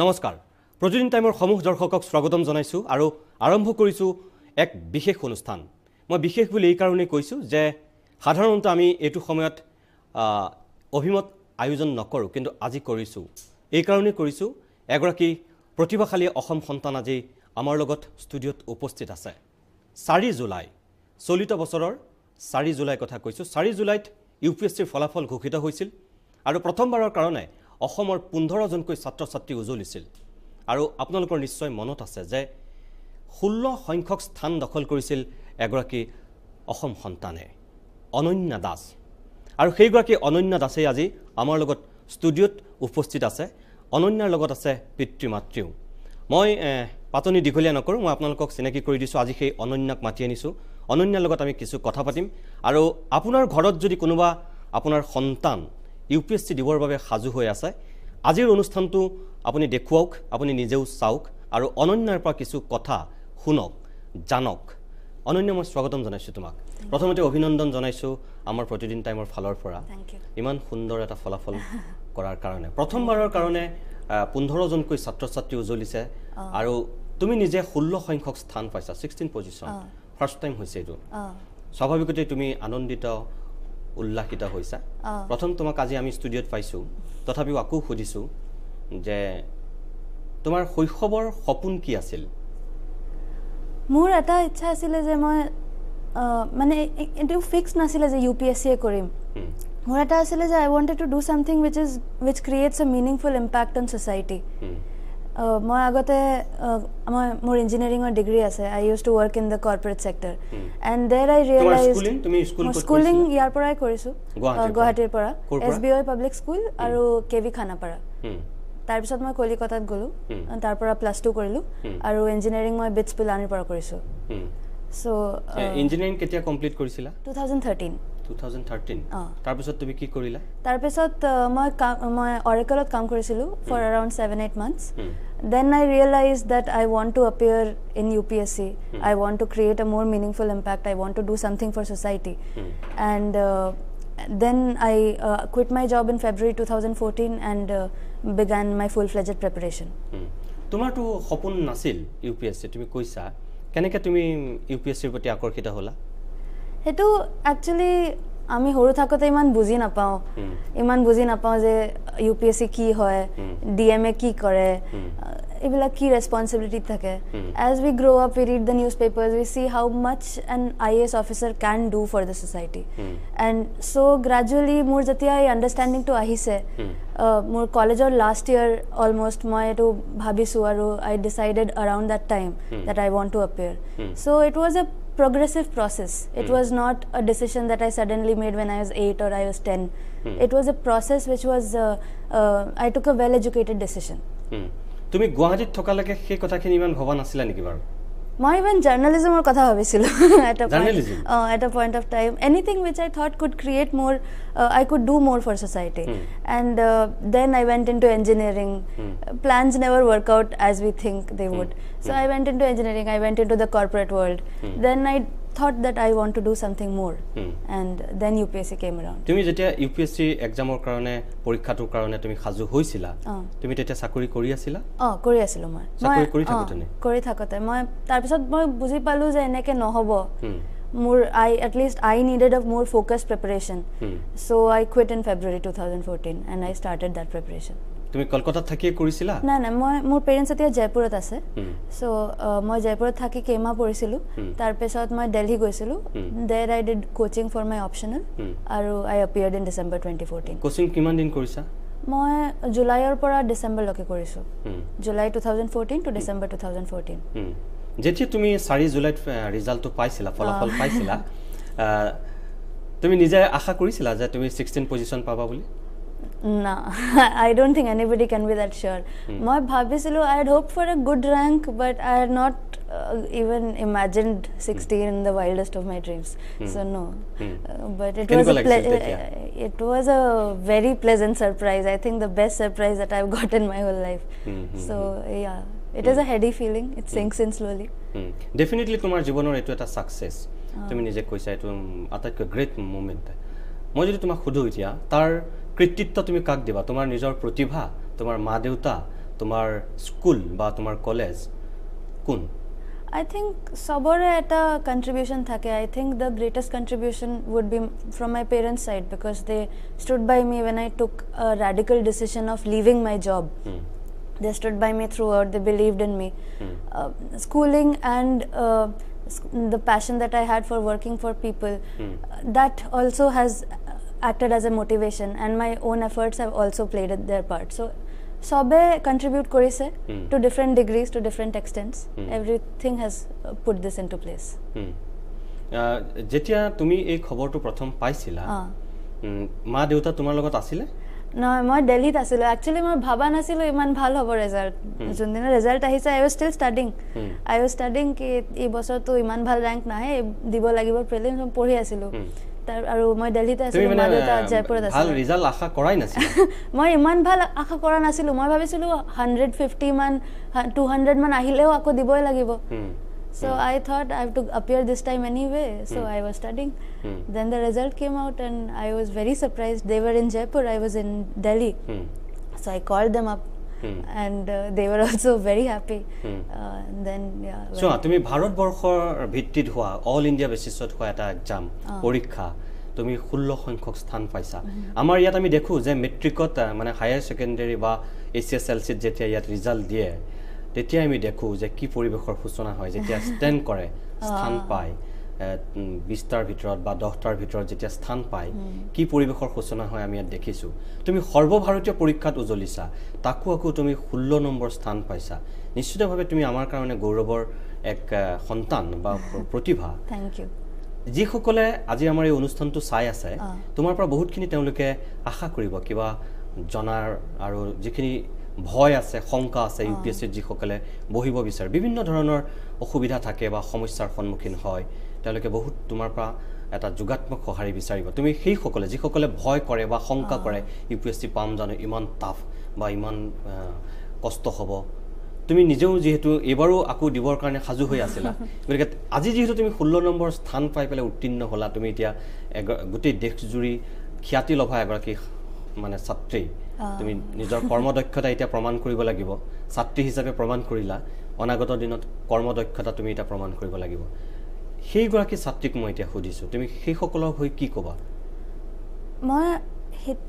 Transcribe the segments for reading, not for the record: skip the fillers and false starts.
নমস্কাৰ প্ৰতিদিন টাইমৰ সমূহ দৰ্শকক স্বাগতম জনাইছো আৰু আৰম্ভ কৰিছো এক বিশেষ অনুষ্ঠান মই বিশেষ বুলি এই কাৰণে কৈছো যে সাধাৰণতে আমি এটো সময়ত অভিমত আয়োজন নকৰো কিন্তু আজি কৰিছো এই কাৰণে কৰিছো এগৰাকী প্ৰতিভাশালী অসম সন্তান আজি আমাৰ লগত ষ্টুডিঅত উপস্থিত আছে 4 জুলাই চলিত বছৰৰ 4 জুলাই কথা কৈছো 4 জুলাইত UPSC ফলাফল ঘোষিত হৈছিল আৰু প্ৰথমবাৰৰ কাৰণে অসমৰ 15 জনকৈ ছাত্ৰ-ছাত্ৰী উজলিছিল আৰু আপোনালোকৰ নিশ্চয় মনত আছে যে 16 সংখ্যক স্থান দখল কৰিছিল এগৰাকী অসম সন্তানে অনন্যা দাস আৰু সেইগৰাকী অনন্যা দাসে আজি আমাৰ লগত ষ্টুডিঅত উপস্থিত আছে অনন্যাৰ লগত আছে পিতৃ-মাতৃও মই পাতনি দীঘলীয়া নকৰো মই আপোনালোকক চিনাকি কৰি দিছো আজি সেই অনন্যাক মাতি আনিছো অনন্যাৰ লগত আমি কিছু কথা পাতিম আৰু আপোনাৰ ঘৰত যদি কোনোবা আপোনাৰ সন্তান UPSC দিবৰ বাবে সাজু হৈ আছে আজিৰ অনুষ্ঠানটো আপুনি দেখুৱাওক আপুনি নিজেও চাওক আৰু অনন্যাৰ পৰা কিছু কথা শুনক জানক অনন্যা মই স্বাগতম জনাইছো তোমাক প্ৰথমতে অভিনন্দন জনাইছো আমাৰ প্ৰতিদিন টাইমৰ ফালৰ পৰা ইমান সুন্দৰ এটা ফলাফল কৰাৰ কাৰণে প্ৰথমবাৰৰ কাৰণে 15 জনকৈ ছাত্ৰ-ছাত্ৰী উজলিছে আৰু তুমি নিজে 16 সংখ্যক স্থান পাইছা 16 পজিশন ফাৰ্স্ট টাইম হৈছে এটো স্বাভাৱিকতে তুমি আনন্দিত উল্লাসিত হৈছা প্ৰথম তোমাক আজি আমি ষ্টুডিঅত পাইছো তথাপিও আকো খুদিছো যে তোমাৰ শৈশৱৰ সপোন কি আছিল মোৰ এটা ইচ্ছা আছিল যে মই মানে এটো ফিক্স নাছিল যে UPSC কৰিম মোৰ এটা আছিল যে I wanted to do something which creates a meaningful impact on society মই আগতে মোৰ ইঞ্জিনিয়াৰিংৰ ডিগ্ৰী আছে I used to work in the corporate sector and there I realized তুমি স্কুল স্কুলিং ইয়াৰ পৰাই কৰিছো গুৱাহাটীৰ পৰা SBI পাব্লিক স্কুল আৰু কেভি খানাপাৰা তাৰ পিছত মই কলিকতাত গলো তাৰ পৰা +2 কৰিলো আৰু ইঞ্জিনিয়াৰিং মই বিটস পিলানিৰ পৰা কৰিছো সো ইঞ্জিনিয়াৰিং কেতিয়া কমপ্লিট কৰিছিলা 2013 তাৰ পিছত তুমি কি কৰিলা তাৰ পিছত মই অৰেকলত কাম কৰিছিলো for around 7-8 months then I realized that I want to appear in UPSC I want to create a more meaningful impact I want to do something for society and then I quit my job in February 2014 and began my full-fledged preparation তোমাৰ তো সপোন নাছিল UPSC তুমি কৈছা কেনেকৈ তুমি UPSC ৰ প্ৰতি আকৰ্ষিত হলা হেতু একচুয়ালি আমি হৰু থাকতে ইমান বুজি নাপাও যে UPSC কি হয় DMA কি কৰে এবিলা কি ৰেসপন্সিবিলিটি থাকে as we grow up we read the newspapers we see how much an IAS officer can do for the society and so gradually more jatia understanding to ahise more college or last year almost moi etu bhabisu aru I decided around that time that I want to appear so it was a progressive process it was not a decision that I suddenly made when I was 8 or I was 10 it was a process which was I took a well educated decision তুমি গুৱাহাটীত থকা লাগে সেই কথাখিনি ইমান ভবা নাছিলা নেকি বাৰু মই ইভেন জাৰ্নালিজমৰ কথা ভাবিছিলো at a point of time anything which I thought could create more I could do more for society and then I went into engineering plans never work out as we think they would so I went into engineering I went into the corporate world then I thought that I want to do something more and then UPSC came around তুমি যেতিয়া UPSC এক্সামৰ কাৰণে পৰীক্ষাটোৰ কাৰণে তুমি সাজু হৈছিলা তুমি তেতিয়া চাকৰি কৰি আছিলা কৰি আছিলো মই কৰি থাকতে মই তাৰ পিছত মই বুজি পালো যে এনেকে নহব more at least I needed a more focused preparation so I quit in February 2014 and I started that preparation তুমি কলকাতাত থাকি কৰিছিলা না মই মোৰ পেৰেন্টস এতিয়া জয়পুৰত আছে সো মই জয়পুৰত থাকি কেমা পঢ়িছিলো তাৰ পিছত মই দিল্লী গৈছিলো there I did coaching for my optional আৰু I appeared in December 2014 coaching কিমান দিন কৰিছা মই জুলাইৰ পৰা ডিসেম্বৰ লৈকে কৰিছো জুলাই 2014 to December 2014 যেতিয়া তুমি 4 জুলাইত ৰিজাল্টটো পাইছিলা ফলাফল পাইছিলা তুমি নিজে আশা কৰিছিলা যে তুমি 16 পজিশন পাবা বুলি No, I don't think anybody can be that sure. My bhabisilu I had hoped for a good rank but I had not even imagined 16 in the wildest of my dreams so no but it was a very pleasant surprise I think the best surprise that I've got in my whole life so yeah it is a heady feeling it sinks in slowly definitely tomar jiboner etu eta success tumi nije koisa etu atakko great moment মই যদি তোমাক খুদু ইতিয়া তাৰ কৃতিত্ব তুমি কাক দিবা তোমাৰ নিজৰ প্ৰতিভা তোমাৰ মা দেউতা তোমাৰ স্কুল বা তোমাৰ কলেজ কোন I think sabore eta contribution thake. I think the greatest contribution would be from my parents' side because they stood by me when I took a radical decision of leaving my job. They stood by me throughout. They believed in me. Schooling and the passion that I had for working for people, that also has acted as a motivation, and my own efforts have also played their part. So sobe contribute korise to different degrees, to different extents. Everything has put this into place. Jetia tumi ei khobor tu prothom paisila ma deuta tomar logot asile no moi Delhi ta asilo actually moi bhaba nasilo iman bhal hobo result jundina result ahise I was still studying ki ei bosor tu iman bhal rank nahe dibo lagibo prelims মই পঢ়ি asilo tar aru moi Delhi ta asilo ma deuta Jaipur ta bhal result asha korai nasil moi iman bhal asha kora nasilo moi bhabisilo 150 man 200 man ahileo ako diboi lagibo So I thought I have to appear this time anyway. So I was studying. Then the result came out and I was very surprised. They were in Jaipur, I was in Delhi. So I called them up and they were also very happy. Then yeah. So tumi Bharat Borkhor bhittid hua all India basis ot hua eta exam porikha তুমি 16 সংখ্যক স্থান পাইছা আমাৰ ইয়াত আমি দেখো যে মেট্ৰিকত মানে হায়াৰ সেকেন্ডাৰী বা এছএসএলসি যেতিয়া ইয়াত ৰিজাল্ট দিয়ে তেতিয়া আমি দেখো যে কি পৰিবেশৰ সূচনা হয় যেতিয়া স্ট্যান্ড কৰে স্থান পায় 20টাৰ ভিতৰত বা 10টাৰ ভিতৰত যেতিয়া স্থান পায় কি পৰিবেশৰ সূচনা হয় আমি ইয়াত দেখিছো তুমি সৰ্বভাৰতীয় পৰীক্ষাত উজলিছা তাকো আকো তুমি 16 নম্বৰ স্থান পাইছা নিশ্চিতভাৱে তুমি আমাৰ কাৰণে গৌৰৱৰ এক সন্তান বা প্ৰতিভা থ্যাংক ইউ যি সকলে আজি আমাৰ এই অনুষ্ঠানটো চাই আছে তোমাৰ পৰা বহুতখিনি তেওঁলোকে আশা কৰিব কিবা জনাৰ আৰু যিখিনি ভয় আছে শংকা আছে ইউপিএসসি যি সকলে বহিব বিচাৰ বিভিন্ন ধৰণৰ অসুবিধা থাকে বা সমস্যাৰ সন্মুখীন হয় তেওঁলোকে বহুত তোমাৰ পৰা এটা যোগাত্মক সহাৰি বিচাৰিব তুমি সেই সকলে যি সকলে ভয় কৰে বা শংকা কৰে ইউপিএসসি পাম জানো ইমান টাফ বা ইমান কষ্ট হ'ব তুমি নিজেও যেহেতু এবাৰো আকু দিবৰ কাৰণে সাজু হৈ আছিলা গতিকে আজি যেহেতু তুমি 16 নম্বৰ স্থান পাই পেলাই উত্তীৰ্ণ হলা তুমি এতিয়া গোটেই দেশ জুৰি খ্যাতি লভা এগৰাকী মানে ছাত্ৰী তুমি নিজৰ কৰ্মদক্ষতা এতিয়া প্ৰমাণ কৰিব লাগিব ছাত্ৰী হিচাপে প্ৰমাণ কৰিলা অনাগত দিনত কৰ্মদক্ষতা তুমি এটা প্ৰমাণ কৰিব লাগিব সেই গৰাকী ছাত্ৰীক মই এতিয়া সুধিছো তুমি সেই সকলক হৈ কি কবা মই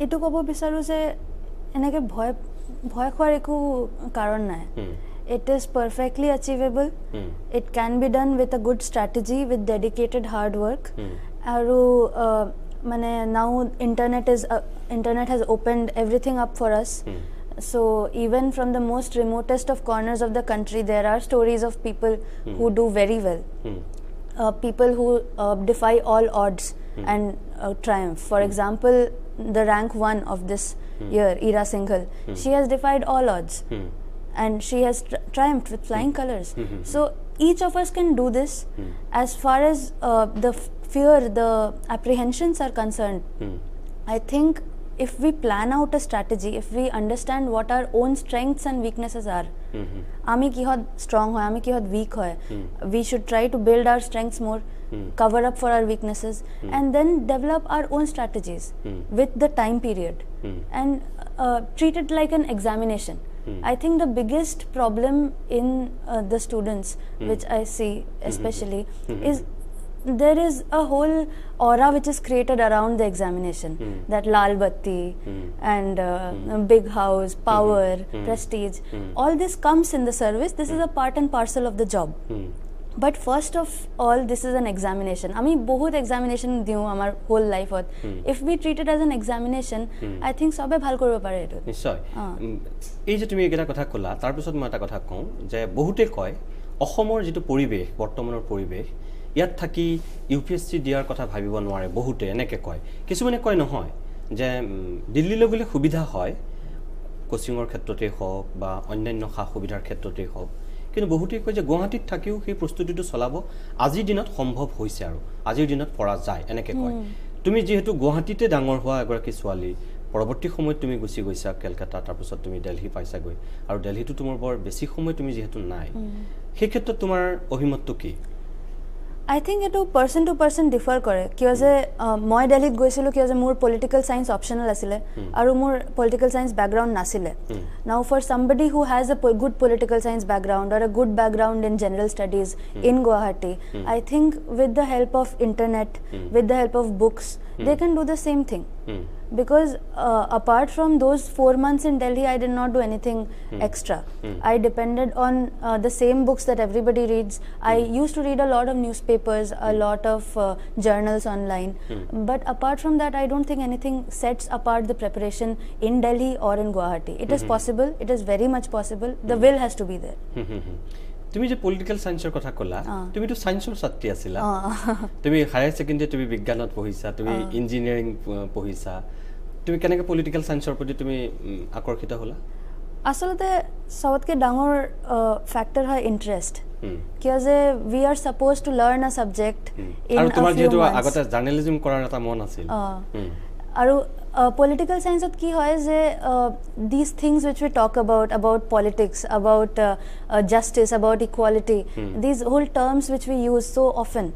এটো ক'ব বিচাৰো যে এনেকে ভয় খোৱাৰ একো কাৰণ নাই it is perfectly achievable it can be done with a good strategy with dedicated hard work aru mane now internet has opened everything up for us so even from the most remotest of corners of the country there are stories of people who do very well people who defy all odds and triumph for example the rank 1 of this year Ira Singhal she has defied all odds and she has triumphed with flying colors so each of us can do this as far as the fear the apprehensions are concerned I think if we plan out a strategy if we understand what our own strengths and weaknesses are ami kihot strong hoy ami kihot weak hoy we should try to build our strengths more cover up for our weaknesses and then develop our own strategies with the time period and treat it like an examination I think the biggest problem in the students which I see especially is there is a whole aura which is created around the examination that lal batti and big house power prestige all this comes in the service this is a part and parcel of the job but first of all this is an examination ami bahut examination diu amar whole life if we treat it as an examination I think sobe bhal koribo pare etu nishoy ei je tumi ekata kotha kola tar pisot moi eta kotha kau je bahute koy অসমৰ যেটো পৰিবেশ বৰ্তমানৰ পৰিবেশ ইয়াত থাকি UPSC দিয়াৰ কথা ভাবিব নোৱাৰে বহুতে এনেকে কয় কিছুমানে কয় নহয় যে দিল্লীলৈ গলে সুবিধা হয় কোচিংৰ ক্ষেত্ৰতে হওক বা অন্যান্য খা সুবিধাৰ ক্ষেত্ৰতে হওক কিন্তু বহুতে কয় যে গুৱাহাটীত থাকিও সেই প্ৰস্তুতিটো চলাব আজিৰ দিনত সম্ভৱ হৈছে আৰু আজিৰ দিনত পৰা যায় এনেকে কয় তুমি যেহেতু গুৱাহাটীতে ডাঙৰ হোৱা এগৰাকী ছোৱালী পৰৱৰ্তী সময়ত তুমি গুছি গৈছা কলকাতা তাৰ পিছত তুমি দিল্লী পাইছা গৈ আৰু দিল্লীটো তোমাৰ বৰ বেছি সময় তুমি যেহেতু নাই সেই ক্ষেত্ৰত তোমাৰ অভিমতটো কি I think it person to person differ kore because moi Delhi goisilu because more political science optional asile aru more political science background nasile. Now for somebody who has a good political science background or a good background in general studies in Guwahati, I think with the help of internet, with the help of books, they can do the same thing. Because apart from those 4 months in Delhi, I did not do anything extra. I depended on the same books that everybody reads. I used to read a lot of newspapers, a lot of journals online. But apart from that, I don't think anything sets apart the preparation in Delhi or in Guwahati. It is possible. It is very much possible. The will has to be there. তুমি যে political সায়েন্সৰ কথা কলা তুমি তো সায়েন্সৰ ছাত্ৰী আছিলা তুমি higher secondary তুমি বিজ্ঞানত পঢ়িছা তুমি ইঞ্জিনিয়াৰিং পঢ়িছা তুমি কেনেকৈ পলিটিক্যাল সায়েন্সৰ প্ৰতি তুমি আকৰ্ষিত হলা আসলতে সবতকে ডাঙৰ ফ্যাক্টৰ হয় interest কিয়জ we are supposed to learn a subject in a few months আৰু তোমাৰ যেটো আগতে জাৰ্নালিজম কৰাৰ এটা মন আছিল আৰু political science at ki hoy je these things which we talk about politics, about justice, about equality, these whole terms which we use so often,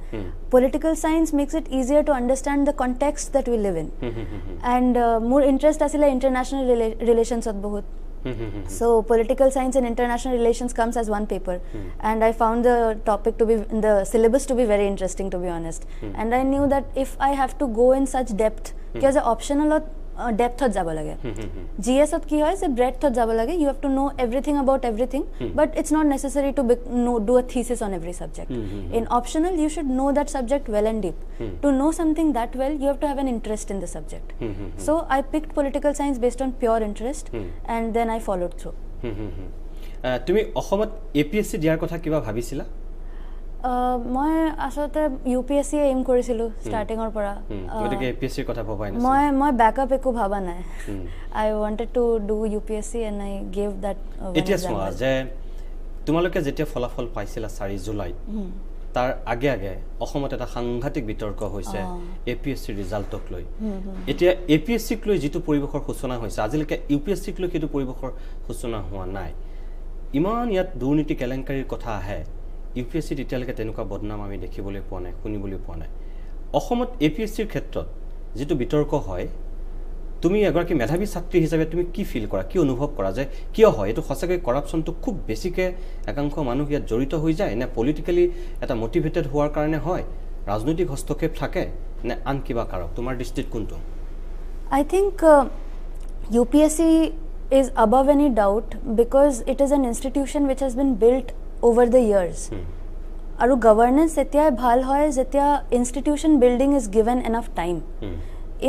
political science makes it easier to understand the context that we live in. And more interest asile international relations at bahut. So political science and international relations comes as one paper, and I found the topic to be the syllabus to be very interesting, to be honest. And I knew that if I have to go in such depth, because optional depth hot jabo lage. GS ot ki hoy se breadth hot jabo lage. You have to know everything about everything, but it's not necessary to do a thesis on every subject. In optional, you should know that subject well and deep. To know something that well, you have to have an interest in the subject. So I picked political science based on pure interest, and then I followed through. তুমি অসমত UPSC দিয়াৰ কথা কিবা ভাবিছিলা মই আসলতে UPSC M কৰিছিলো স্টাৰ্টিংৰ পৰা গতিকে UPSC কথা ভাবাই নাই মই ব্যাকআপ একো ভাবা নাই I wanted to do UPSC and I gave that এতিয়া চোৱা যে তোমালোকে যেতিয়া ফলাফল পাইছিলা 4 জুলাই তাৰ আগে আগে অসমত এটা সাংঘাতিক বিতৰ্ক হৈছে UPSC ৰিজাল্টক লৈ এতিয়া UPSC ক লৈ যেটো পৰিবেশৰ সূচনা হৈছে আজিলৈকে UPSC ক লৈ কিটো পৰিবেশৰ সূচনা হোৱা নাই ইমান ইয়াত দুৰ্নীতি কেলেংকাৰীৰ কথা আহে UPSC এতিয়ালৈকে তেনেকুৱা বদনাম আমি দেখিবলৈ পোৱা নাই শুনিবলৈ পোৱা নাই অসমত UPSC ৰ ক্ষেত্ৰত যেটো বিতৰ্ক হয় তুমি এগৰাকী মেধাবী ছাত্ৰী হিচাপে তুমি কি ফিল কৰা কি অনুভৱ কৰা যে কিয় হয় এটো সঁচাকৈ কৰাপশনটো খুব বেছিকে একাংশ মানুহ ইয়াত জড়িত হৈ যায় নে পলিটিক্যালি এটা মোটিভেটেড হোৱাৰ কাৰণে হয় ৰাজনৈতিক হস্তক্ষেপ থাকে নে আন কিবা কাৰক তোমাৰ দৃষ্টিত কোনটো I think UPSC is above any doubt because it is an institution which has been built over the years. Aru governance etia bhal hoy jetia institution building is given enough time.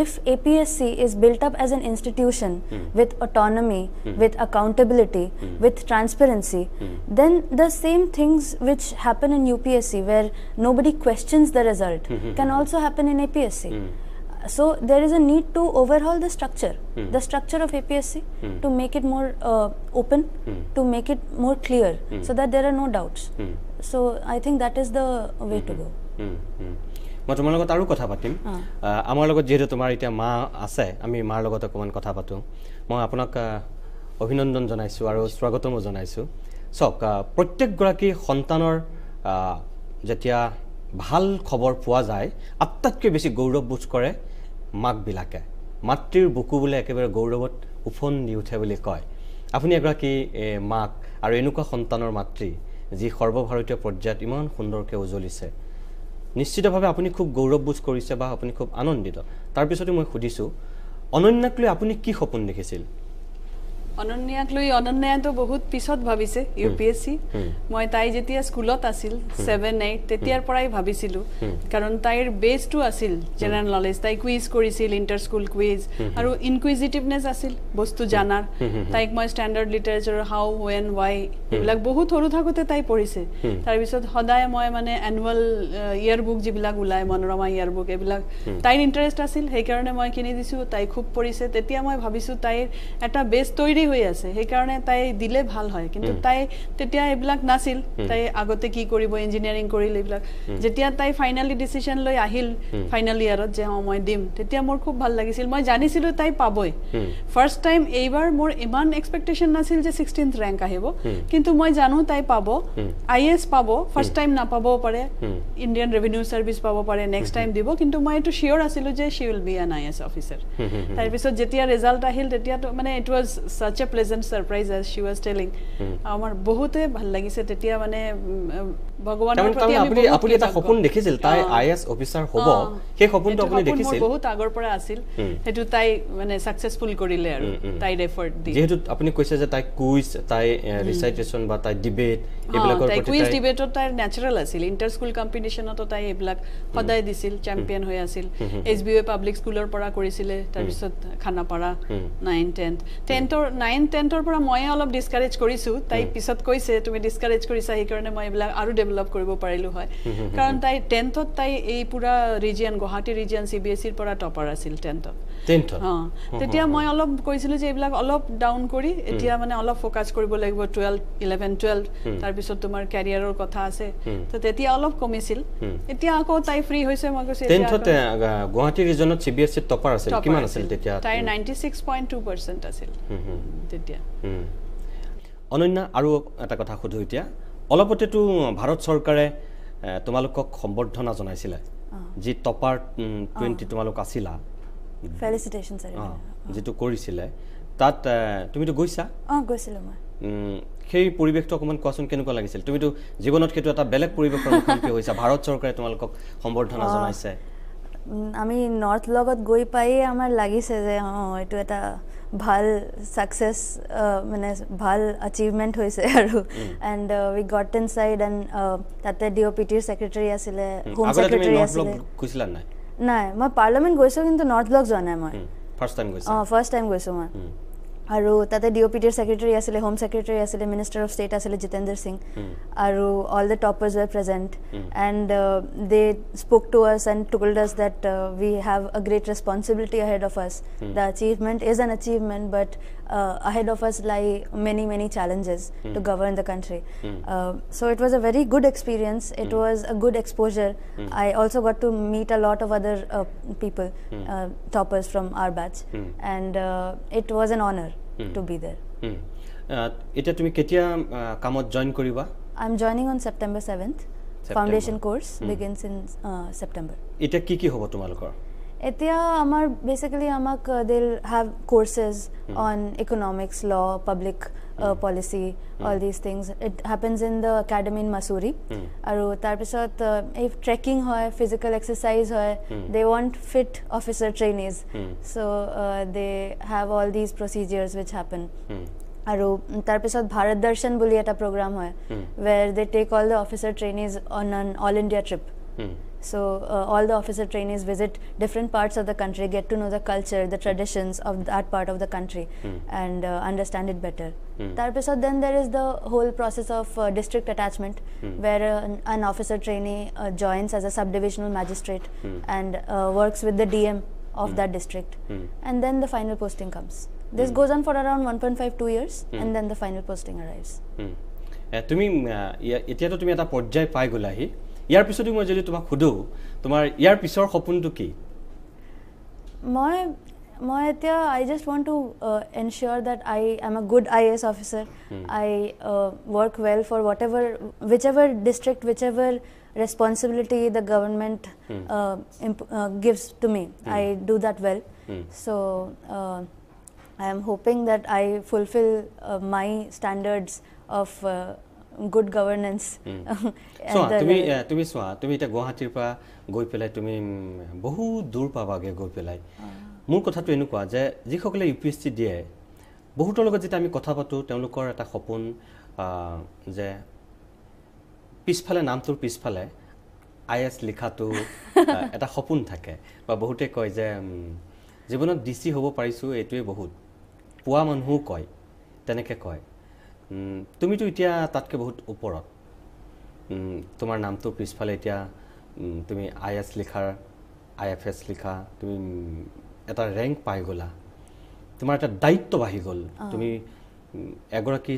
If APSC is built up as an institution with autonomy, with accountability, with transparency, then the same things which happen in UPSC where nobody questions the result can also happen in APSC. So there is a need to overhaul the structure of APSC to make it more open, to make it more clear, so that there are no doubts. So I think that is the way to go. মই তোমাৰ লগত আৰু কথা পাতিম আমাৰ লগত যেহেতু তোমাৰ এতিয়া মা আছে আমি মাৰ লগত অকমান কথা পাতো মই আপোনাক অভিনন্দন জনাইছো আৰু স্বাগতম জনাইছো সক প্ৰত্যেক গৰাকী সন্তানৰ যেতিয়া ভাল খবৰ পোৱা যায় আটাইতকৈ বেছি গৌৰৱ বোধ কৰে মাক বিলাকে মাতৃৰ বুকু বলে একেবাৰে গৌৰৱত উফন দি উঠে বুলি কয় আপুনি এগৰাকী মাক আৰু এনেকুৱা সন্তানৰ মাতৃ যি সৰ্বভাৰতীয় পৰ্যায়ত ইমান সুন্দৰকৈ উজলিছে নিশ্চিতভাৱে আপুনি খুব গৌৰৱ বোধ কৰিছে বা আপুনি খুব আনন্দিত তাৰ পিছতে মই খুদিছো অনন্যাক লৈ আপুনি কি সপোন দেখিছিল অনন্যাক লৈ অনন্যায় তো বহুত পিছত ভাবিছে UPSC মই তাই যেতিয়া স্কুলত আছিল 7-8 তেতিয়াৰ পৰাই ভাবিছিলো কাৰণ তাইৰ বেসটো আছিল জেনাৰেল নলেজ তাই কুইজ কৰিছিল ইন্টাৰ স্কুল কুইজ আৰু ইনকুইজিটিভনেস আছিল বস্তু জানাৰ তাইক মই standard literature how when why এইবিলাক বহুত সৰু থাকোতে তাই পঢ়িছে তাৰ পিছত সদায় মই মানে এনুৱেল ইয়াৰ বুক যিবিলাক উলাই মনোৰমা ইয়াৰ বুক এইবিলাক তাইৰ ইন্টাৰেষ্ট আছিল সেই কাৰণে মই কিনি দিছো তাই খুব পঢ়িছে তেতিয়া মই ভাবিছো তাইৰ এটা বেস তৈৰি ফ্ৰী হৈ আছে সেইকাৰণে তাই দিলে ভাল হয় কিন্তু তাই তেতিয়া এইবিলাক নাছিল তাই আগতে কি কৰিব ইঞ্জিনিয়াৰিং কৰিলে এইবিলাক যেতিয়া তাই ফাইনালি ডিসিশন লৈ আহিল ফাইনাল ইয়াৰত যে মই দিম তেতিয়া মোৰ খুব ভাল লাগিছিল মই জানিছিলো তাই পাবই ফাৰ্স্ট টাইম এইবাৰ মোৰ ইমান এক্সপেক্টেশন নাছিল যে 16th ৰেংক আহিব কিন্তু মই জানো তাই পাব আইএস পাব ফাৰ্স্ট টাইম নাপাবও পাৰে ইণ্ডিয়ান ৰেভিনিউ সাৰ্ভিস পাব পাৰে নেক্সট টাইম দিব কিন্তু মই এটো শিওৰ আছিলো যে শি will be N is officer তাৰ পিছত যেতিয়া ৰিজাল্ট আহিল তেতিয়া তো মানে it was such a pleasant surprise as she was telling আমার বহুতে ভাল লাগিছে তেতিয়া মানে ভগৱানৰ প্ৰতি আপুনি এটা সপোন দেখিছিল তাই আইএস অফিচাৰ হ'ব সেই সপোনটো আপুনি দেখিছিল বহুত আগৰ পৰা আছিল হেতু তাই মানে সাকসেসফুল কৰিলে আৰু তাই এফৰ্ট দি যেহেতু আপুনি কৈছে যে তাই কুইজ তাই ৰিসাইটেশন বা তাই ডিবেট এইবিলাকৰ প্ৰতি কুইজ ডিবেটত তাই ন্যাচাৰাল আছিল ইন্টাৰ স্কুল কম্পিটিশনত তাই এইবিলাক সদায় দিছিল চ্যাম্পিয়ন হৈ আছিল এসবিএ পাব্লিক স্কুলৰ পৰা কৰিছিল তাৰ পিছত খানাপাৰা 9 10th পৰা মই অলপ ডিসকাৰেজ কৰিছো তাই পিছত কৈছে তুমি ডিসকাৰেজ কৰিছা এই কাৰণে মই এইবিলাক আৰু ডেভেলপ কৰিব পাৰিলো হয় কাৰণ তাই 10th তাই এই পুৰা ৰিজিয়ন গুৱাহাটী ৰিজিয়ন সিবিএসই ৰ পৰা টপাৰ আছিল 10th তেতিয়া মই অলপ কৈছিলো যে এইবিলাক অলপ ডাউন কৰি এতিয়া মানে অলপ ফোকাস কৰিব লাগিব 11 12 তাৰ পিছত তোমাৰ ক্যাৰিয়াৰৰ কথা আছে তো তেতিয়া অলপ কমিছিল এতিয়া আকৌ তাই ফ্ৰী হৈছে মই কৈছে 10th গুৱাহাটী ৰিজিয়নত সিবিএসই টপাৰ আছিল কিমান আছিল তেতিয়া তাই 96.2% আছিল তেতিয়া অনন্যা আৰু এটা কথা খুধু এতিয়া অলপতেতো ভাৰত চৰকাৰে তোমালোকক সম্বৰ্ধনা জনাইছিল যি টপাৰ 20 তোমালোক আছিলা ফেলিসিটেশন স্যাৰ যেটো কৰিছিল তাত তুমিতো গৈছা গৈছিল মই সেই পৰিবেশটো অকমান কোৱাচোন কেনেকুৱা লাগিছিল তুমিতো জীৱনত কেটো এটা বেলেগ পৰিবেশৰ মুখামুখি হৈছা ভাৰত চৰকাৰে তোমালোকক সম্বৰ্ধনা জনাইছে আমি নৰ্থ লগত গৈ পাই আমাৰ লাগিছে যে এটো এটা ভাল সাকসেস মানে ভাল অ্যাচিভমেন্ট হৈছে আৰু and we got inside and তাতে ডিওপিটিৰ সেক্ৰেটাৰি আছিল হোম সেক্ৰেটাৰি আছিল কৈছিলা নাই নাই মই পাৰ্লামেন্ট গৈছো কিন্তু নৰ্থ ব্লক যোৱা নাই মই ফাৰ্স্ট টাইম গৈছো মই আৰু তাতে ডিওপিটিৰ সেক্ৰেটাৰি আছিল হোম সেক্ৰেটাৰি আছিল মিনিষ্টাৰ অফ ষ্টেট আছিল জিতেন্দ্ৰ সিং আৰু all the toppers wer present and they spoke to us and told us that we have a great responsibility ahead of us the achievement is an achievement but ahead of us lie many challenges to govern the country so it was a very good experience it was a good exposure I also got to meet a lot of other people toppers from our batch and it was an honor to be there eta tumi ketia kamot join koriba I'm joining on September 7th foundation course begins in September eta ki hobo tumalokor etia amar basically amak they'll have courses on economics law public policy all these things it happens in the academy in Masuri aru tar pisot if trekking hoy physical exercise hoy they want fit officer trainees so they have all these procedures which happen aru tar pisot bharat darshan boli eta program hoy where they take all the officer trainees on an all India trip so all the officer trainees visit different parts of the country get to know the culture the traditions of that part of the country and understand it better tarpisot then there is the whole process of district attachment where an officer trainee joins as a subdivisional magistrate and works with the DM of that district and then the final posting comes this goes on for around 1.5-2 years and then the final posting arrives তুমি এতিয়া তো তুমি এটা পৰ্যায় পাই গলাহি ইয়াৰ পিছতো মই যদি তোমাক খুদো তোমাৰ ইয়াৰ পিছৰ সপোনটো কি মই এতিয়া I just want to ensure that I am a good IAS officer I work well for whichever district whichever responsibility the government gives to me I do that well so I am hoping that I fulfill my standards of good governance so তুমি এটা গুৱাহাটীৰ পৰা গৈ পেলাই তুমি বহু দূৰ পাবাগে গৈ পেলাই মোৰ কথাটো এনেকুৱা যে যিসকলে UPSC দিয়ে বহুতৰ লগত যেতিয়া আমি কথা পাতো তেওঁলোকৰ এটা সপোন যে পিছফালে নামটোৰ পিছফালে IAS লিখাটো এটা সপোন থাকে বা বহুতে কয় যে জীৱনত DC হ'ব পাৰিছো এটোৱে বহুত পুৱা মানুহ কয় তেনেকে কয় তুমি তো এতিয়া তাতকে বহুত ওপৰত তোমাৰ নামটো পিছফালে এতিয়া তুমি IAS লিখাৰ IFS লিখা তুমি এটা ৰেংক পাই গলা তো তোমাৰ এটা দায়িত্ব বাঢ়ি গ'ল তুমি এগৰাকী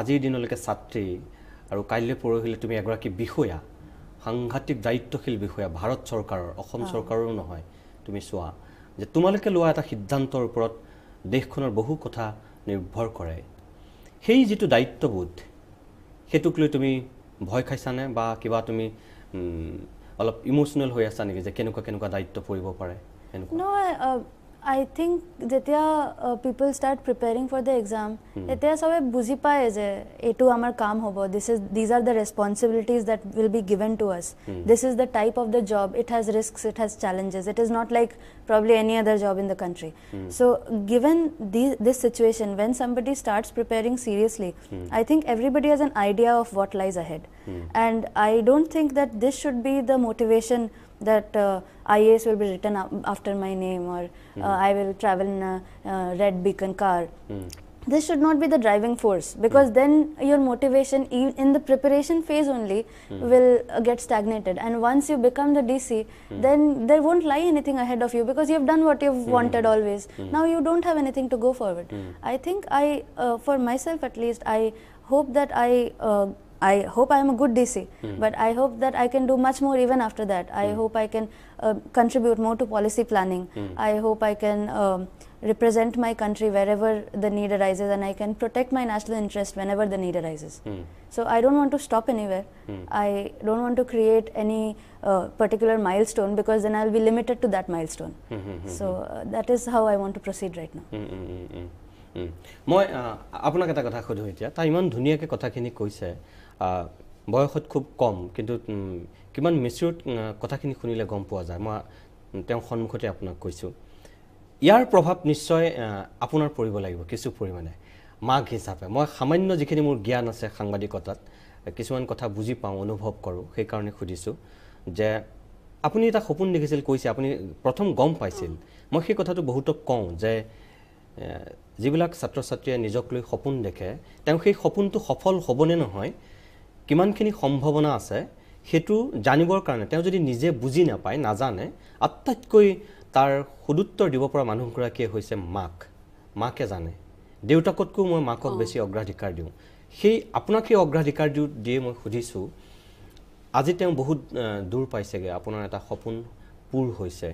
আজিৰ দিনলৈকে ছাত্ৰী আৰু কাইলৈ পৰহিলে তুমি এগৰাকী বিষয়া সাংঘাতিক দায়িত্বশীল বিষয়া ভাৰত চৰকাৰৰ অসম চৰকাৰৰ নহয় তুমি চোৱা যে তোমালোকে লোৱা এটা সিদ্ধান্তৰ ওপৰত দেশখনৰ বহু কথা নিৰ্ভৰ কৰে সেই যেটো দায়িত্ববোধ হেতুক লৈ তুমি ভয় খাইছানে বা কিবা তুমি অলপ ইমোশনাল হৈ আছা নেকি যে কেনেকুৱা দায়িত্ব পৰিব পাৰে No, I think যেতিয়া people start preparing for the exam, এতিয়া সবে বুজি পায় যে এটো আমাৰ কাম হ'ব. These are the responsibilities that will be given to us. This is the type of the job. It has risks, it has challenges. It is not like probably any other job in the country. So given this situation, when somebody starts preparing seriously, I think everybody has an idea of what lies ahead. And I don't think that this should be the motivation that IAS will be written after my name or I will travel in a red beacon car. This should not be the driving force because then your motivation in the preparation phase only will get stagnated, and once you become the DC then there won't lie anything ahead of you because you have done what you've wanted always. Now you don't have anything to go forward. I think for myself at least, I hope that I hope I am a good DC, but I hope that I can do much more even after that. I hope I can contribute more to policy planning. I hope I can represent my country wherever the need arises, and I can protect my national interest whenever the need arises. So I don't want to stop anywhere. I don't want to create any particular milestone because then I'll be limited to that milestone. So that is how I want to proceed right now. মই আপোনাক এটা কথা সুধো এতিয়া তা ইমান ধুনীয়াকৈ কথাখিনি কৈছে বয়সত খুব কম কিন্তু কিমান মেচিউৰ কথাখিনি শুনিলে গম পোৱা যায় মই তেওঁ সন্মুখতে আপোনাক কৈছো ইয়াৰ প্ৰভাৱ নিশ্চয় আপোনাৰ পৰিব লাগিব কিছু পৰিমাণে মাক হিচাপে মই সামান্য যিখিনি মোৰ জ্ঞান আছে সাংবাদিকতাত কিছুমান কথা বুজি পাওঁ অনুভৱ কৰোঁ সেই কাৰণে খুদিছো যে আপুনি এটা সপোন দেখিছিল কৈছে আপুনি প্ৰথম গম পাইছিল মই সেই কথাটো বহুতক কওঁ যে যিবিলাক ছাত্ৰ ছাত্ৰীয়ে নিজক লৈ সপোন দেখে তেওঁ সেই সপোনটো সফল হ'বনে নহয় কিমানখিনি সম্ভাৱনা আছে হেতু জানিবৰ কাৰণে তেওঁ যদি নিজে বুজি নাপায় নাজানে আটাইতকৈ তাৰ সুদুত্তৰ দিব পৰা মানুহগৰাকীয়ে হৈছে মাকে জানে দেউতাকতকৈ মই মাকক বেছি অগ্ৰাধিকাৰ দিওঁ সেই আপোনাক সেই অগ্ৰাধিকাৰ দিয়ে মই সুধিছো আজি তেওঁ বহুত দূৰ পাইছেগে আপোনাৰ এটা সপোন পূৰ হৈছে